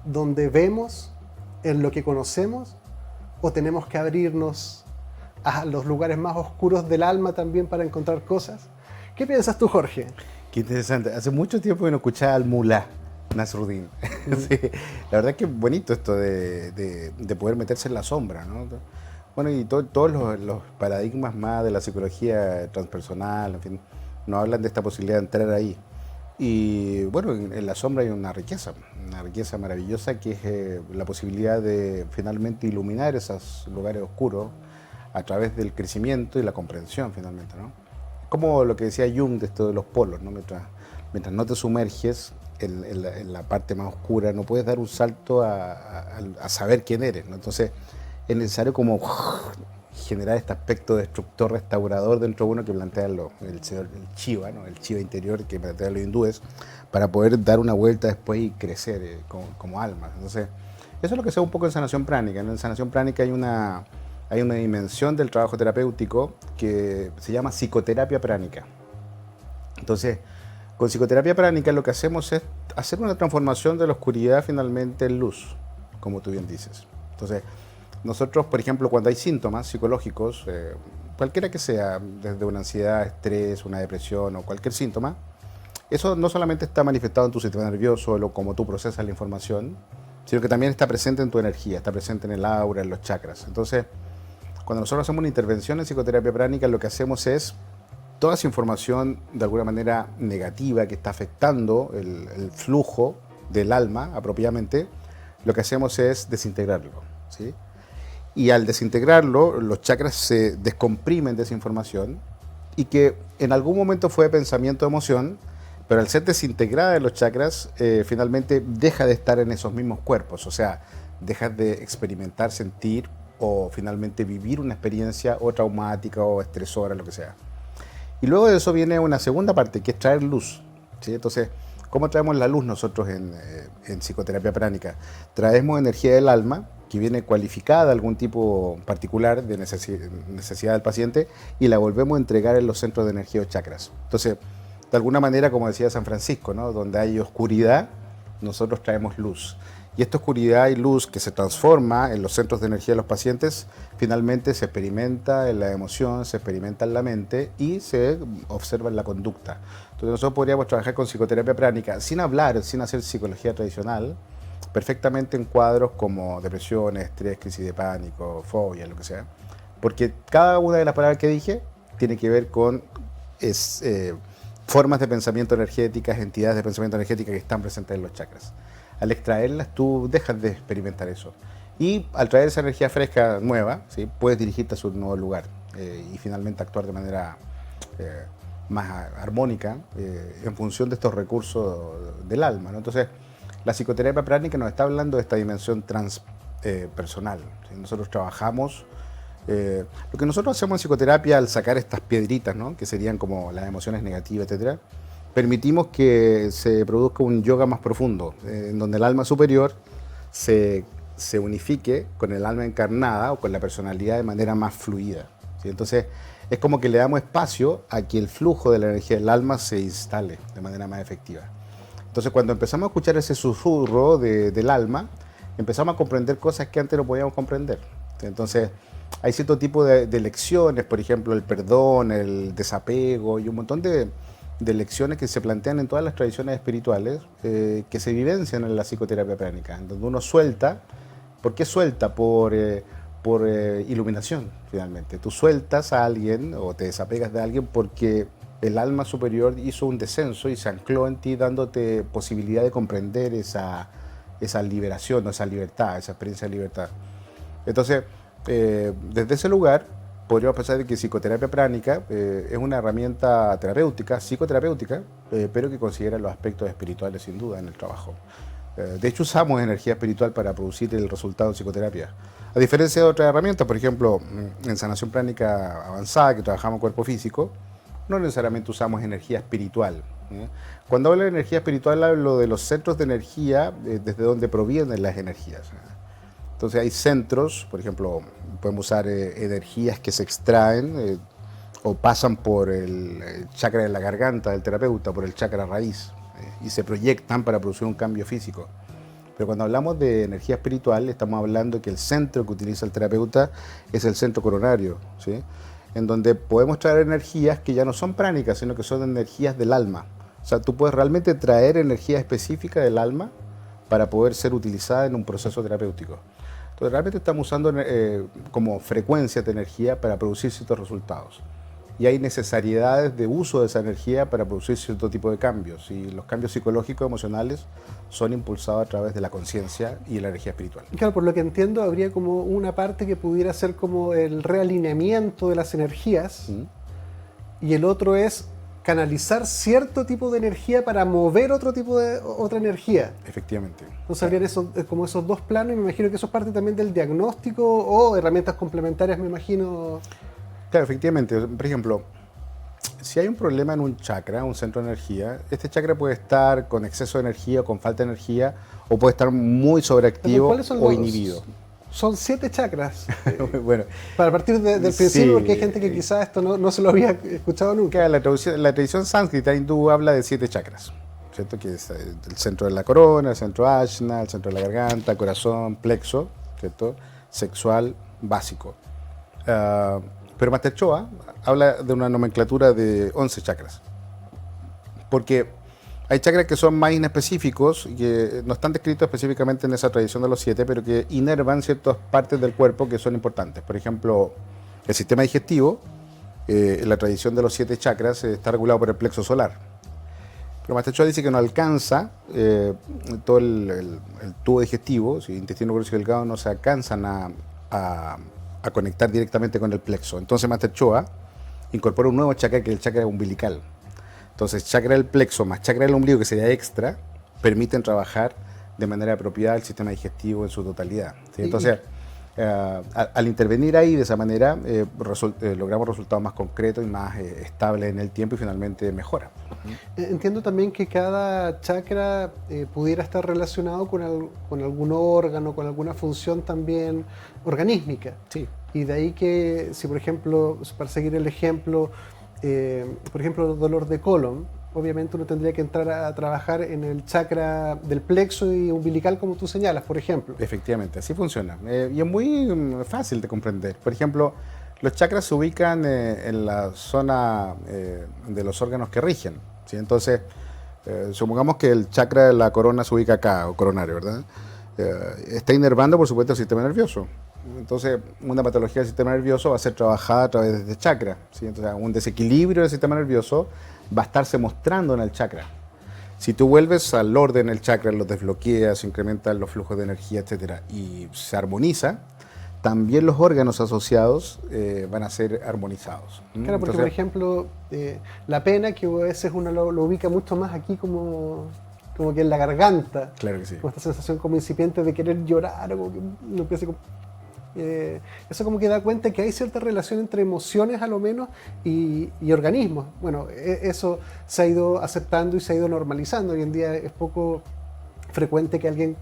donde vemos, en lo que conocemos, o tenemos que abrirnos a los lugares más oscuros del alma también para encontrar cosas. ¿Qué piensas tú, Jorge? Qué interesante. Hace mucho tiempo que no escuchaba al mulá Nasruddin. Sí, la verdad es que es bonito esto de poder meterse en la sombra, ¿no? Bueno, y todos los paradigmas más de la psicología transpersonal, en fin, nos hablan de esta posibilidad de entrar ahí. Y bueno, en la sombra hay una riqueza maravillosa que es la posibilidad de finalmente iluminar esos lugares oscuros a través del crecimiento y la comprensión finalmente, ¿no? Como lo que decía Jung de esto de los polos, ¿no? Mientras no te sumerges en la parte más oscura, no puedes dar un salto a saber quién eres, ¿no? Entonces es necesario como generar este aspecto destructor, restaurador dentro de uno que plantea el Shiva, ¿no? El Shiva interior que plantean los hindúes, para poder dar una vuelta después y crecer como alma. Entonces, eso es lo que se ve un poco en sanación pránica. En sanación pránica hay una dimensión del trabajo terapéutico que se llama psicoterapia pránica. Entonces, con psicoterapia pránica lo que hacemos es hacer una transformación de la oscuridad finalmente en luz, como tú bien dices. Entonces, nosotros, por ejemplo, cuando hay síntomas psicológicos, cualquiera que sea, desde una ansiedad, estrés, una depresión o cualquier síntoma, eso no solamente está manifestado en tu sistema nervioso, como tú procesas la información, sino que también está presente en tu energía, está presente en el aura, en los chakras. Entonces, cuando nosotros hacemos una intervención en psicoterapia pránica, lo que hacemos es toda esa información de alguna manera negativa que está afectando el flujo del alma apropiadamente, lo que hacemos es desintegrarlo, ¿sí? Y al desintegrarlo, los chakras se descomprimen de esa información y que en algún momento fue pensamiento o emoción, pero al ser desintegrada de los chakras, finalmente deja de estar en esos mismos cuerpos, o sea, dejas de experimentar, sentir o finalmente vivir una experiencia o traumática o estresora, lo que sea. Y luego de eso viene una segunda parte, que es traer luz, ¿sí? Entonces, ¿cómo traemos la luz nosotros en psicoterapia pránica? Traemos energía del alma, que viene cualificada de algún tipo particular de necesidad del paciente, y la volvemos a entregar en los centros de energía o chakras. Entonces, de alguna manera, como decía San Francisco, ¿no? Donde hay oscuridad, nosotros traemos luz. Y esta oscuridad y luz que se transforma en los centros de energía de los pacientes, finalmente se experimenta en la emoción, se experimenta en la mente y se observa en la conducta. Entonces nosotros podríamos trabajar con psicoterapia pránica sin hablar, sin hacer psicología tradicional, perfectamente en cuadros como depresión, estrés, crisis de pánico, fobia, lo que sea. Porque cada una de las palabras que dije tiene que ver con formas de pensamiento energéticas, entidades de pensamiento energética que están presentes en los chakras. Al extraerlas, tú dejas de experimentar eso. Y al traer esa energía fresca nueva, ¿sí? Puedes dirigirte a su nuevo lugar y finalmente actuar de manera más armónica en función de estos recursos del alma, ¿no? Entonces, la psicoterapia pránica nos está hablando de esta dimensión transpersonal. ¿Sí? Nosotros trabajamos, lo que nosotros hacemos en psicoterapia al sacar estas piedritas, ¿no? Que serían como las emociones negativas, etcétera, permitimos que se produzca un yoga más profundo, en donde el alma superior se unifique con el alma encarnada o con la personalidad de manera más fluida. ¿sí? Entonces, es como que le damos espacio a que el flujo de la energía del alma se instale de manera más efectiva. Entonces, cuando empezamos a escuchar ese susurro del alma, empezamos a comprender cosas que antes no podíamos comprender. Entonces, hay cierto tipo de lecciones, por ejemplo, el perdón, el desapego y un montón de lecciones que se plantean en todas las tradiciones espirituales que se vivencian en la psicoterapia pránica, en donde uno suelta. ¿Por qué suelta? Por iluminación, finalmente. Tú sueltas a alguien o te desapegas de alguien porque el alma superior hizo un descenso y se ancló en ti, dándote posibilidad de comprender esa liberación, esa libertad, esa experiencia de libertad. Entonces, desde ese lugar, podríamos pensar que psicoterapia pránica es una herramienta terapéutica, psicoterapéutica, pero que considera los aspectos espirituales sin duda en el trabajo. De hecho, usamos energía espiritual para producir el resultado en psicoterapia. A diferencia de otras herramientas, por ejemplo, en sanación pránica avanzada, que trabajamos cuerpo físico, no necesariamente usamos energía espiritual. Cuando hablo de energía espiritual, hablo de los centros de energía, desde donde provienen las energías. Entonces hay centros, por ejemplo, podemos usar energías que se extraen o pasan por el chakra de la garganta del terapeuta, por el chakra raíz, y se proyectan para producir un cambio físico. Pero cuando hablamos de energía espiritual, estamos hablando que el centro que utiliza el terapeuta es el centro coronario, ¿sí? En donde podemos traer energías que ya no son pránicas, sino que son energías del alma. O sea, tú puedes realmente traer energía específica del alma para poder ser utilizada en un proceso terapéutico. Entonces, realmente estamos usando como frecuencias de energía para producir ciertos resultados. Y hay necesariedades de uso de esa energía para producir cierto tipo de cambios. Y los cambios psicológicos, emocionales, son impulsados a través de la conciencia y la energía espiritual. Claro, por lo que entiendo, habría como una parte que pudiera ser como el realineamiento de las energías, y el otro es canalizar cierto tipo de energía para mover otro tipo de otra energía. Efectivamente. Entonces habrían como esos dos planos, y me imagino que eso es parte también del diagnóstico o herramientas complementarias, me imagino. Claro, efectivamente. Por ejemplo, si hay un problema en un chakra, un centro de energía, este chakra puede estar con exceso de energía o con falta de energía, o puede estar muy sobreactivo o inhibido. Son 7 chakras. Bueno, para partir del principio, sí, porque hay gente que quizás esto no se lo había escuchado nunca. La tradición sánscrita hindú habla de 7 chakras, ¿cierto? Que es el centro de la corona, el centro ajna, el centro de la garganta, corazón, plexo, ¿cierto? Sexual, básico. Pero Master Choa habla de una nomenclatura de 11 chakras. Porque hay chakras que son más inespecíficos, que no están descritos específicamente en esa tradición de los 7, pero que inervan ciertas partes del cuerpo que son importantes. Por ejemplo, el sistema digestivo, en la tradición de los 7 chakras, está regulado por el plexo solar. Pero Master Choa dice que no alcanza todo el tubo digestivo, si el intestino grueso y delgado no se alcanzan a conectar directamente con el plexo. Entonces Master Choa incorpora un nuevo chakra, que es el chakra umbilical. Entonces, chakra del plexo más chakra del ombligo, que sería extra, permiten trabajar de manera apropiada el sistema digestivo en su totalidad, ¿sí? Entonces, al intervenir ahí de esa manera, logramos resultados más concretos y más estables en el tiempo, y finalmente mejora. Entiendo también que cada chakra pudiera estar relacionado con algún órgano, con alguna función también organísmica. Sí. Y de ahí que, si por ejemplo, para seguir el ejemplo, por ejemplo, dolor de colon, obviamente uno tendría que entrar a trabajar en el chakra del plexo y umbilical, como tú señalas, por ejemplo. Efectivamente, así funciona. Y es muy fácil de comprender. Por ejemplo, los chakras se ubican en la zona de los órganos que rigen, ¿sí? Entonces, supongamos que el chakra de la corona se ubica acá, o coronario, ¿verdad? Está inervando, por supuesto, el sistema nervioso. Entonces, una patología del sistema nervioso va a ser trabajada a través de este chakra, ¿sí? Entonces, un desequilibrio del sistema nervioso va a estarse mostrando en el chakra. Si tú vuelves al orden del chakra, los desbloqueas, incrementas los flujos de energía, etcétera, y se armoniza, también los órganos asociados van a ser armonizados. Claro, porque, por ejemplo, la pena, que a veces uno lo ubica mucho más aquí como que en la garganta. Claro que sí. Como esta sensación como incipiente de querer llorar, o como que uno empieza como... eso como que da cuenta que hay cierta relación entre emociones, a lo menos, y organismos. Bueno, eso se ha ido aceptando y se ha ido normalizando. Hoy en día es poco frecuente que alguien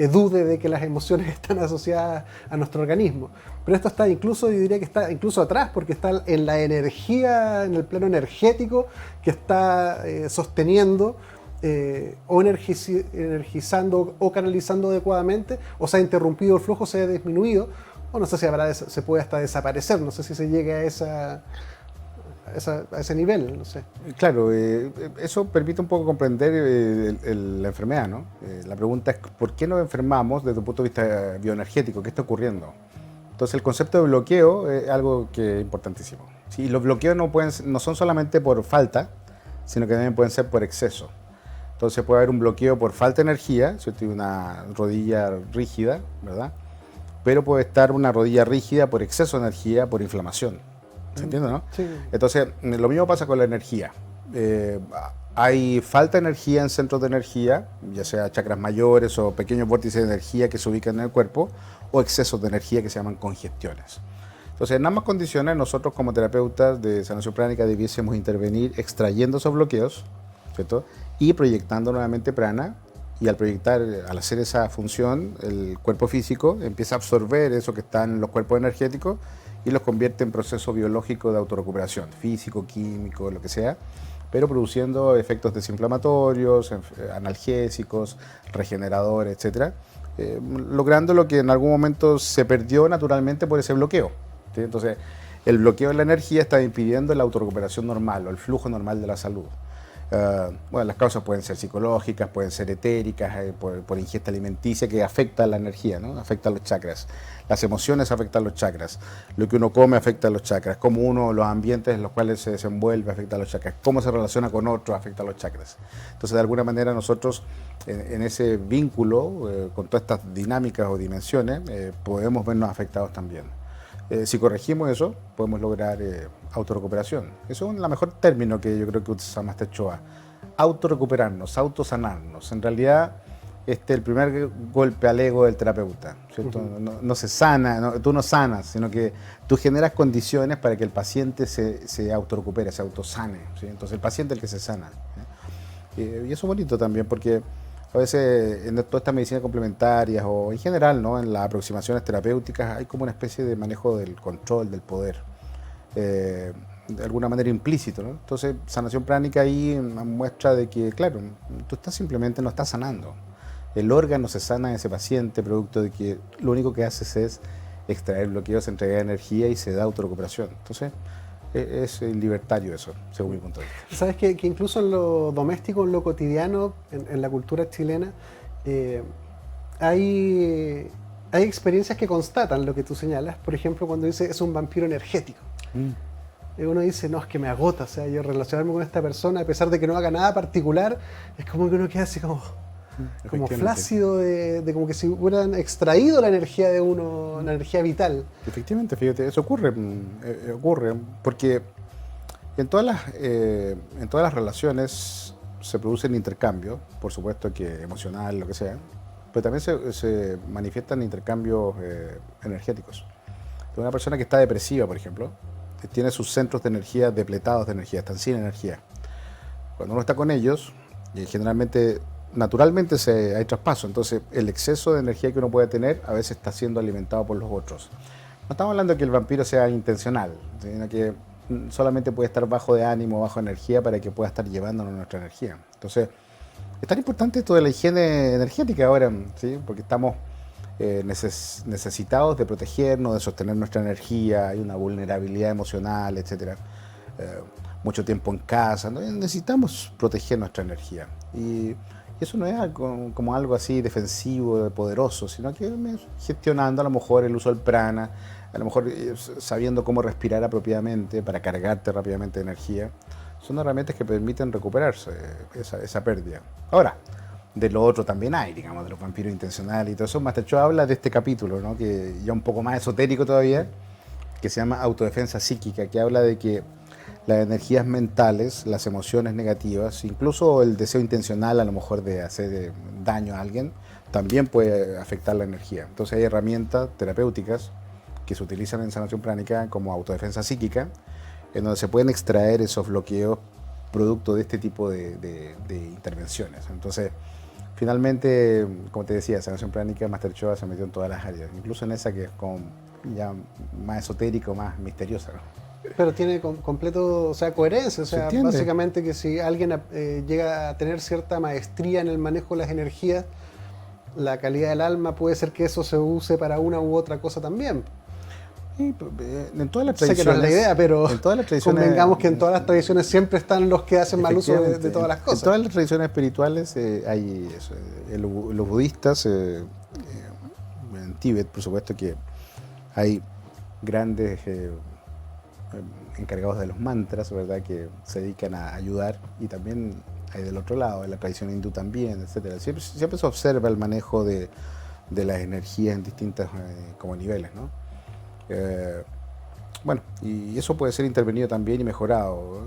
dude de que las emociones están asociadas a nuestro organismo. Pero esto está incluso, yo diría que está incluso atrás, porque está en la energía, en el plano energético, que está sosteniendo o energizando o canalizando adecuadamente, o se ha interrumpido el flujo, se ha disminuido, o no sé si se puede hasta desaparecer, no sé si se llega a ese nivel, no sé. Claro, eso permite un poco comprender la enfermedad, ¿no? La pregunta es, ¿por qué nos enfermamos desde un punto de vista bioenergético? ¿Qué está ocurriendo? Entonces, el concepto de bloqueo es algo que es importantísimo. Sí, y los bloqueos no son solamente por falta, sino que también pueden ser por exceso. Entonces, puede haber un bloqueo por falta de energía, si yo tengo una rodilla rígida, ¿verdad? Pero puede estar una rodilla rígida por exceso de energía, por inflamación. ¿Se entiende, no? Sí. Entonces, lo mismo pasa con la energía. Hay falta de energía en centros de energía, ya sea chakras mayores o pequeños vórtices de energía que se ubican en el cuerpo, o excesos de energía que se llaman congestiones. Entonces, en ambas condiciones, nosotros como terapeutas de sanación pránica debiésemos intervenir extrayendo esos bloqueos, ¿cierto? Y proyectando nuevamente prana. Y al hacer esa función, el cuerpo físico empieza a absorber eso que está en los cuerpos energéticos y los convierte en proceso biológico de autorrecuperación, físico, químico, lo que sea, pero produciendo efectos desinflamatorios, analgésicos, regeneradores, etc. Logrando lo que en algún momento se perdió naturalmente por ese bloqueo, ¿sí? Entonces, el bloqueo de la energía está impidiendo la autorrecuperación normal o el flujo normal de la salud. Bueno, las causas pueden ser psicológicas, pueden ser etéricas, por ingesta alimenticia que afecta a la energía, ¿no? Afecta a los chakras. Las emociones afectan a los chakras. Lo que uno come afecta a los chakras. Cómo los ambientes en los cuales se desenvuelve afecta a los chakras. Cómo se relaciona con otros afecta a los chakras. Entonces, de alguna manera, nosotros en ese vínculo, con todas estas dinámicas o dimensiones, podemos vernos afectados también. Si corregimos eso, podemos lograr autorrecuperación. Eso es el mejor término que yo creo que usa Master Choa. Autorrecuperarnos, autosanarnos. En realidad, es el primer golpe al ego del terapeuta, ¿cierto? No se sana, tú no sanas, sino que tú generas condiciones para que el paciente se autorrecupere, se autosane, ¿sí? Entonces el paciente es el que se sana, ¿sí? Y eso es bonito también, porque a veces en todas estas medicinas complementarias o en general, ¿no? En las aproximaciones terapéuticas hay como una especie de manejo del control, del poder, de alguna manera implícito, ¿no? Entonces, sanación pránica ahí muestra de que, claro, tú simplemente no estás sanando. El órgano se sana en ese paciente producto de que lo único que haces es extraer bloqueos, entregar energía y se da autorrecuperación. Entonces, es libertario eso, según mi punto de vista. Sabes que incluso en lo doméstico, en lo cotidiano, en la cultura chilena, hay experiencias que constatan lo que tú señalas. Por ejemplo, cuando dice es un vampiro energético. Uno dice, no, es que me agota, o sea, yo relacionarme con esta persona, a pesar de que no haga nada particular, es como que uno queda así como flácido, de como que si hubieran extraído la energía de uno, la energía vital. Efectivamente, fíjate, eso ocurre porque en todas las relaciones se produce el intercambio, por supuesto que emocional, lo que sea, pero también se manifiestan intercambios energéticos. Una persona que está depresiva, por ejemplo, tiene sus centros de energía depletados de energía, están sin energía. Cuando uno está con ellos, generalmente, naturalmente hay traspaso, entonces el exceso de energía que uno puede tener a veces está siendo alimentado por los otros. No estamos hablando de que el vampiro sea intencional, sino que solamente puede estar bajo de ánimo, bajo de energía para que pueda estar llevándonos nuestra energía. Entonces, es tan importante esto de la higiene energética ahora, ¿sí? Porque estamos necesitados de protegernos, de sostener nuestra energía, hay una vulnerabilidad emocional, etc. Mucho tiempo en casa, ¿no? Necesitamos proteger nuestra energía. Y eso no es como algo así defensivo, poderoso, sino que gestionando a lo mejor el uso del prana, a lo mejor sabiendo cómo respirar apropiadamente para cargarte rápidamente de energía. Son herramientas que permiten recuperarse esa pérdida. Ahora, de lo otro también hay, digamos, de los vampiros intencionales y todo eso. Master Choa habla de este capítulo, ¿no? Que ya un poco más esotérico todavía, que se llama autodefensa psíquica, que habla de que las energías mentales, las emociones negativas, incluso el deseo intencional a lo mejor de hacer daño a alguien, también puede afectar la energía. Entonces hay herramientas terapéuticas que se utilizan en sanación pránica como autodefensa psíquica, en donde se pueden extraer esos bloqueos producto de este tipo de intervenciones. Entonces, finalmente, como te decía, sanación pránica, Master Choa se metió en todas las áreas, incluso en esa que es como ya más esotérico, más misteriosa, ¿no? Pero tiene completo, o sea, coherencia. O ¿Se sea, entiende? básicamente que si alguien llega a tener cierta maestría en el manejo de las energías, la calidad del alma puede ser que eso se use para una u otra cosa también. Y, en todas las Sé que tradiciones, no es la idea, pero en todas las tradiciones, convengamos que en todas las tradiciones siempre están los que hacen mal uso de efectivamente, todas las en cosas. todas las tradiciones espirituales hay eso. Los budistas, en Tíbet, por supuesto que hay grandes encargados de los mantras, ¿verdad?, que se dedican a ayudar, y también hay del otro lado, en la tradición hindú también, etcétera. Siempre se observa el manejo de las energías en distintos como niveles, ¿no? Bueno, y eso puede ser intervenido también y mejorado.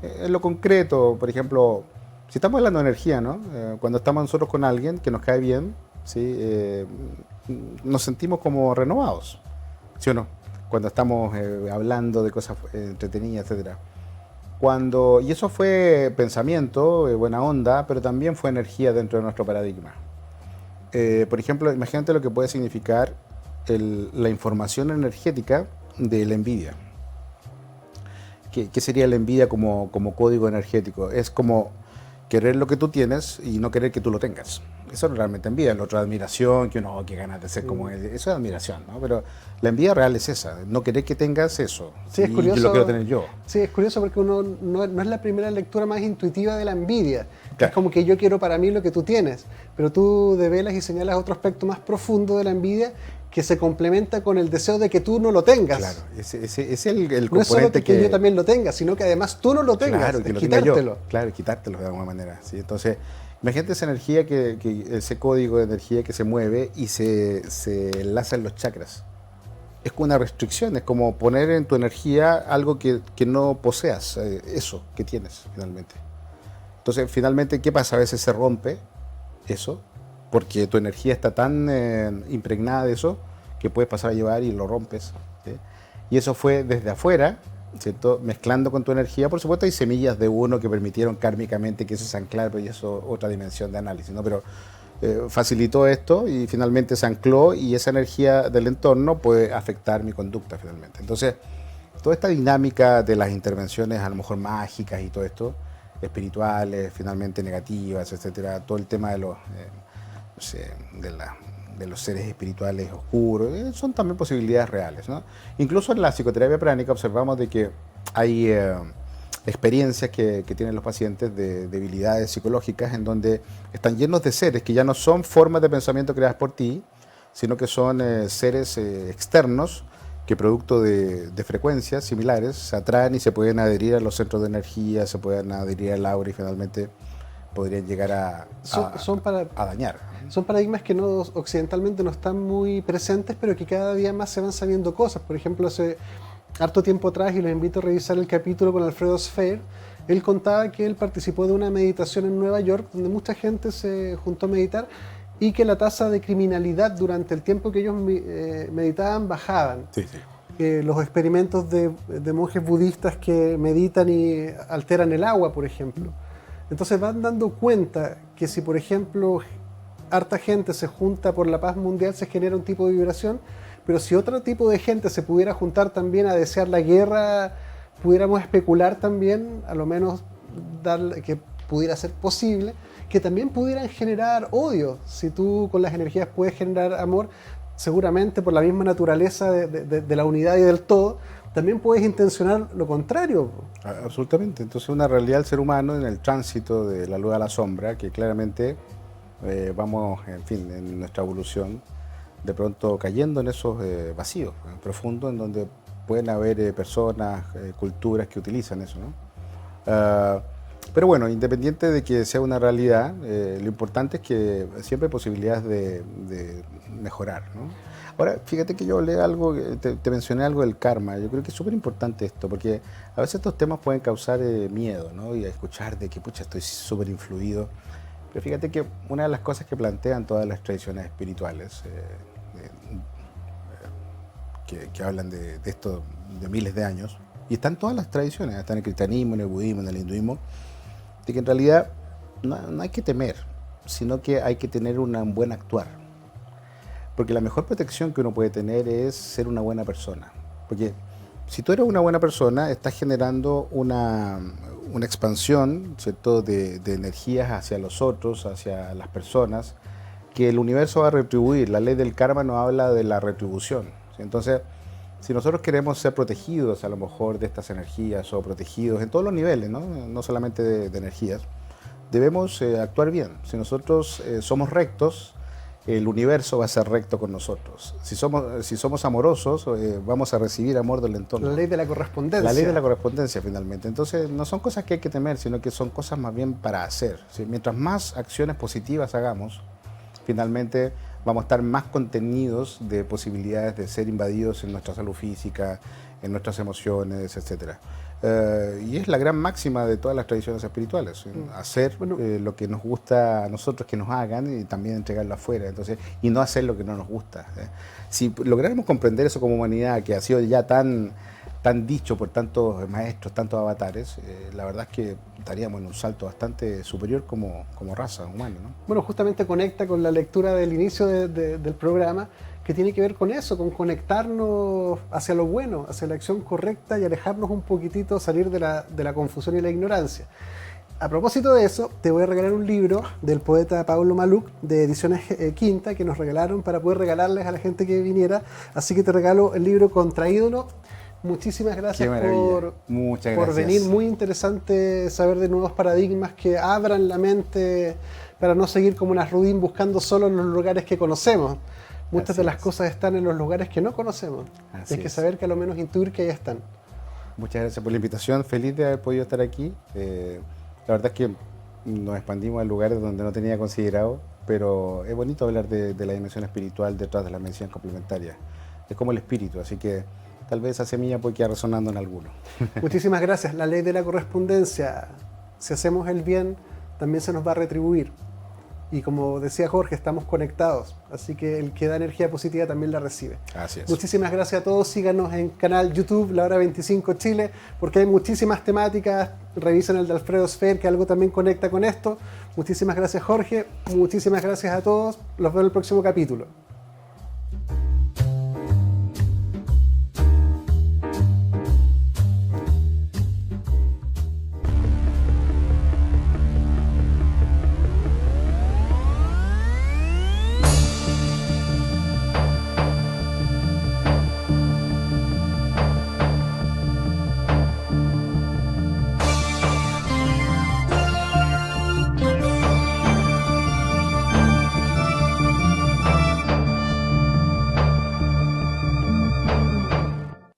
En lo concreto, por ejemplo, si estamos hablando de energía, ¿no? Cuando estamos nosotros con alguien que nos cae bien, ¿sí? Nos sentimos como renovados, ¿sí o no? Cuando estamos hablando de cosas entretenidas, etcétera. Y eso fue pensamiento, buena onda, pero también fue energía dentro de nuestro paradigma. Por ejemplo, imagínate lo que puede significar la información energética de la envidia. ¿Qué sería la envidia como código energético? Es como querer lo que tú tienes y no querer que tú lo tengas. Eso es realmente envidia. La otra, admiración, que uno, qué ganas de ser como él. Eso es admiración, ¿no? Pero la envidia real es esa, no querer que tengas eso. Sí, es y curioso, yo lo quiero tener yo. Sí, es curioso porque uno no es la primera lectura más intuitiva de la envidia. Claro. Es como que yo quiero para mí lo que tú tienes, pero tú develas y señalas otro aspecto más profundo de la envidia que se complementa con el deseo de que tú no lo tengas. Claro, ese es el No es componente solo que yo también lo tenga, sino que además tú no lo tengas, claro, que es lo tenga yo. quitártelo. Claro, quitártelo de alguna manera, ¿sí? Entonces, imagínate esa energía, ese código de energía que se mueve y se enlaza en los chakras. Es como una restricción, es como poner en tu energía algo que no poseas, eso que tienes finalmente. Entonces, finalmente, ¿qué pasa? A veces se rompe eso, porque tu energía está tan impregnada de eso, que puedes pasar a llevar y lo rompes, ¿sí? Y eso fue desde afuera, ¿cierto? Mezclando con tu energía. Por supuesto hay semillas de uno que permitieron kármicamente que eso se anclara, pero eso es otra dimensión de análisis, ¿no? Pero facilitó esto y finalmente se ancló, y esa energía del entorno puede afectar mi conducta finalmente. Entonces, toda esta dinámica de las intervenciones a lo mejor mágicas y todo esto, espirituales, finalmente negativas, etcétera, todo el tema de los no sé, de los seres espirituales oscuros, son también posibilidades reales, ¿no? Incluso en la psicoterapia pránica observamos de que hay experiencias que tienen los pacientes de debilidades psicológicas en donde están llenos de seres que ya no son formas de pensamiento creadas por ti, sino que son seres externos que producto de frecuencias similares se atraen y se pueden adherir a los centros de energía, se pueden adherir al aura y finalmente podrían llegar a dañar. Son paradigmas que occidentalmente no están muy presentes, pero que cada día más se van sabiendo cosas. Por ejemplo, hace harto tiempo atrás, y los invito a revisar el capítulo con Alfredo Sfer, él contaba que él participó de una meditación en Nueva York donde mucha gente se juntó a meditar, y que la tasa de criminalidad durante el tiempo que ellos meditaban bajaban. Sí, sí. Los experimentos de monjes budistas que meditan y alteran el agua, por ejemplo. Entonces van dando cuenta que si, por ejemplo, harta gente se junta por la paz mundial, se genera un tipo de vibración, pero si otro tipo de gente se pudiera juntar también a desear la guerra, pudiéramos especular también, a lo menos que pudiera ser posible, que también pudieran generar odio. Si tú con las energías puedes generar amor, seguramente por la misma naturaleza de la unidad y del todo, también puedes intencionar lo contrario. Absolutamente. Entonces, una realidad del ser humano en el tránsito de la luz a la sombra, que claramente vamos, en fin, en nuestra evolución, de pronto cayendo en esos vacíos profundos en donde pueden haber personas, culturas que utilizan eso, ¿no? Pero bueno, independiente de que sea una realidad, lo importante es que siempre hay posibilidades de mejorar, ¿no? Ahora, fíjate que yo hablé algo, te mencioné algo del karma. Yo creo que es súper importante esto, porque a veces estos temas pueden causar miedo, ¿no? Y a escuchar de que, pucha, estoy súper influido. Pero fíjate que una de las cosas que plantean todas las tradiciones espirituales, que hablan de esto de miles de años, y están todas las tradiciones, están en el cristianismo, en el budismo, en el hinduismo, de que en realidad no hay que temer, sino que hay que tener un buen actuar. Porque la mejor protección que uno puede tener es ser una buena persona. Porque si tú eres una buena persona, estás generando una expansión, ¿cierto?, de energías hacia los otros, hacia las personas, que el universo va a retribuir. La ley del karma nos habla de la retribución, ¿sí? Entonces, si nosotros queremos ser protegidos a lo mejor de estas energías o protegidos en todos los niveles, no solamente de energías, debemos actuar bien. Si nosotros somos rectos, el universo va a ser recto con nosotros. Si somos amorosos, vamos a recibir amor del entorno. La ley de la correspondencia. La ley de la correspondencia, finalmente. Entonces, no son cosas que hay que temer, sino que son cosas más bien para hacer, ¿sí? Mientras más acciones positivas hagamos, finalmente vamos a estar más contenidos de posibilidades de ser invadidos en nuestra salud física, en nuestras emociones, etc. Y es la gran máxima de todas las tradiciones espirituales, ¿sí? Hacer lo que nos gusta a nosotros que nos hagan y también entregarlo afuera, entonces, y no hacer lo que no nos gusta. Si lográramos comprender eso como humanidad, que ha sido ya tan dicho por tantos maestros, tantos avatares, la verdad es que estaríamos en un salto bastante superior como raza humana, ¿no? Bueno, justamente conecta con la lectura del inicio del programa, que tiene que ver con eso, con conectarnos hacia lo bueno, hacia la acción correcta y alejarnos un poquitito, salir de la confusión y la ignorancia. A propósito de eso, te voy a regalar un libro del poeta Pablo Maluk, de Ediciones Quinta, que nos regalaron para poder regalarles a la gente que viniera. Así que te regalo el libro Contra Ídolo. Muchísimas gracias por venir. Muy interesante saber de nuevos paradigmas que abran la mente para no seguir como unas Rudín buscando solo en los lugares que conocemos. Muchas de las cosas están en los lugares que no conocemos. Hay que saber que a lo menos intuir que ahí están. Muchas gracias por la invitación. Feliz de haber podido estar aquí. La verdad es que nos expandimos a lugares donde no tenía considerado, pero es bonito hablar de la dimensión espiritual detrás de la medicina complementaria. Es como el espíritu, así que tal vez esa semilla puede quedar resonando en alguno. Muchísimas gracias. La ley de la correspondencia. Si hacemos el bien, también se nos va a retribuir. Y como decía Jorge, estamos conectados. Así que el que da energía positiva también la recibe. Así es. Muchísimas gracias a todos. Síganos en canal YouTube, La Hora 25 Chile, porque hay muchísimas temáticas. Revisen el de Alfredo Sfer, que algo también conecta con esto. Muchísimas gracias, Jorge. Muchísimas gracias a todos. Los veo en el próximo capítulo.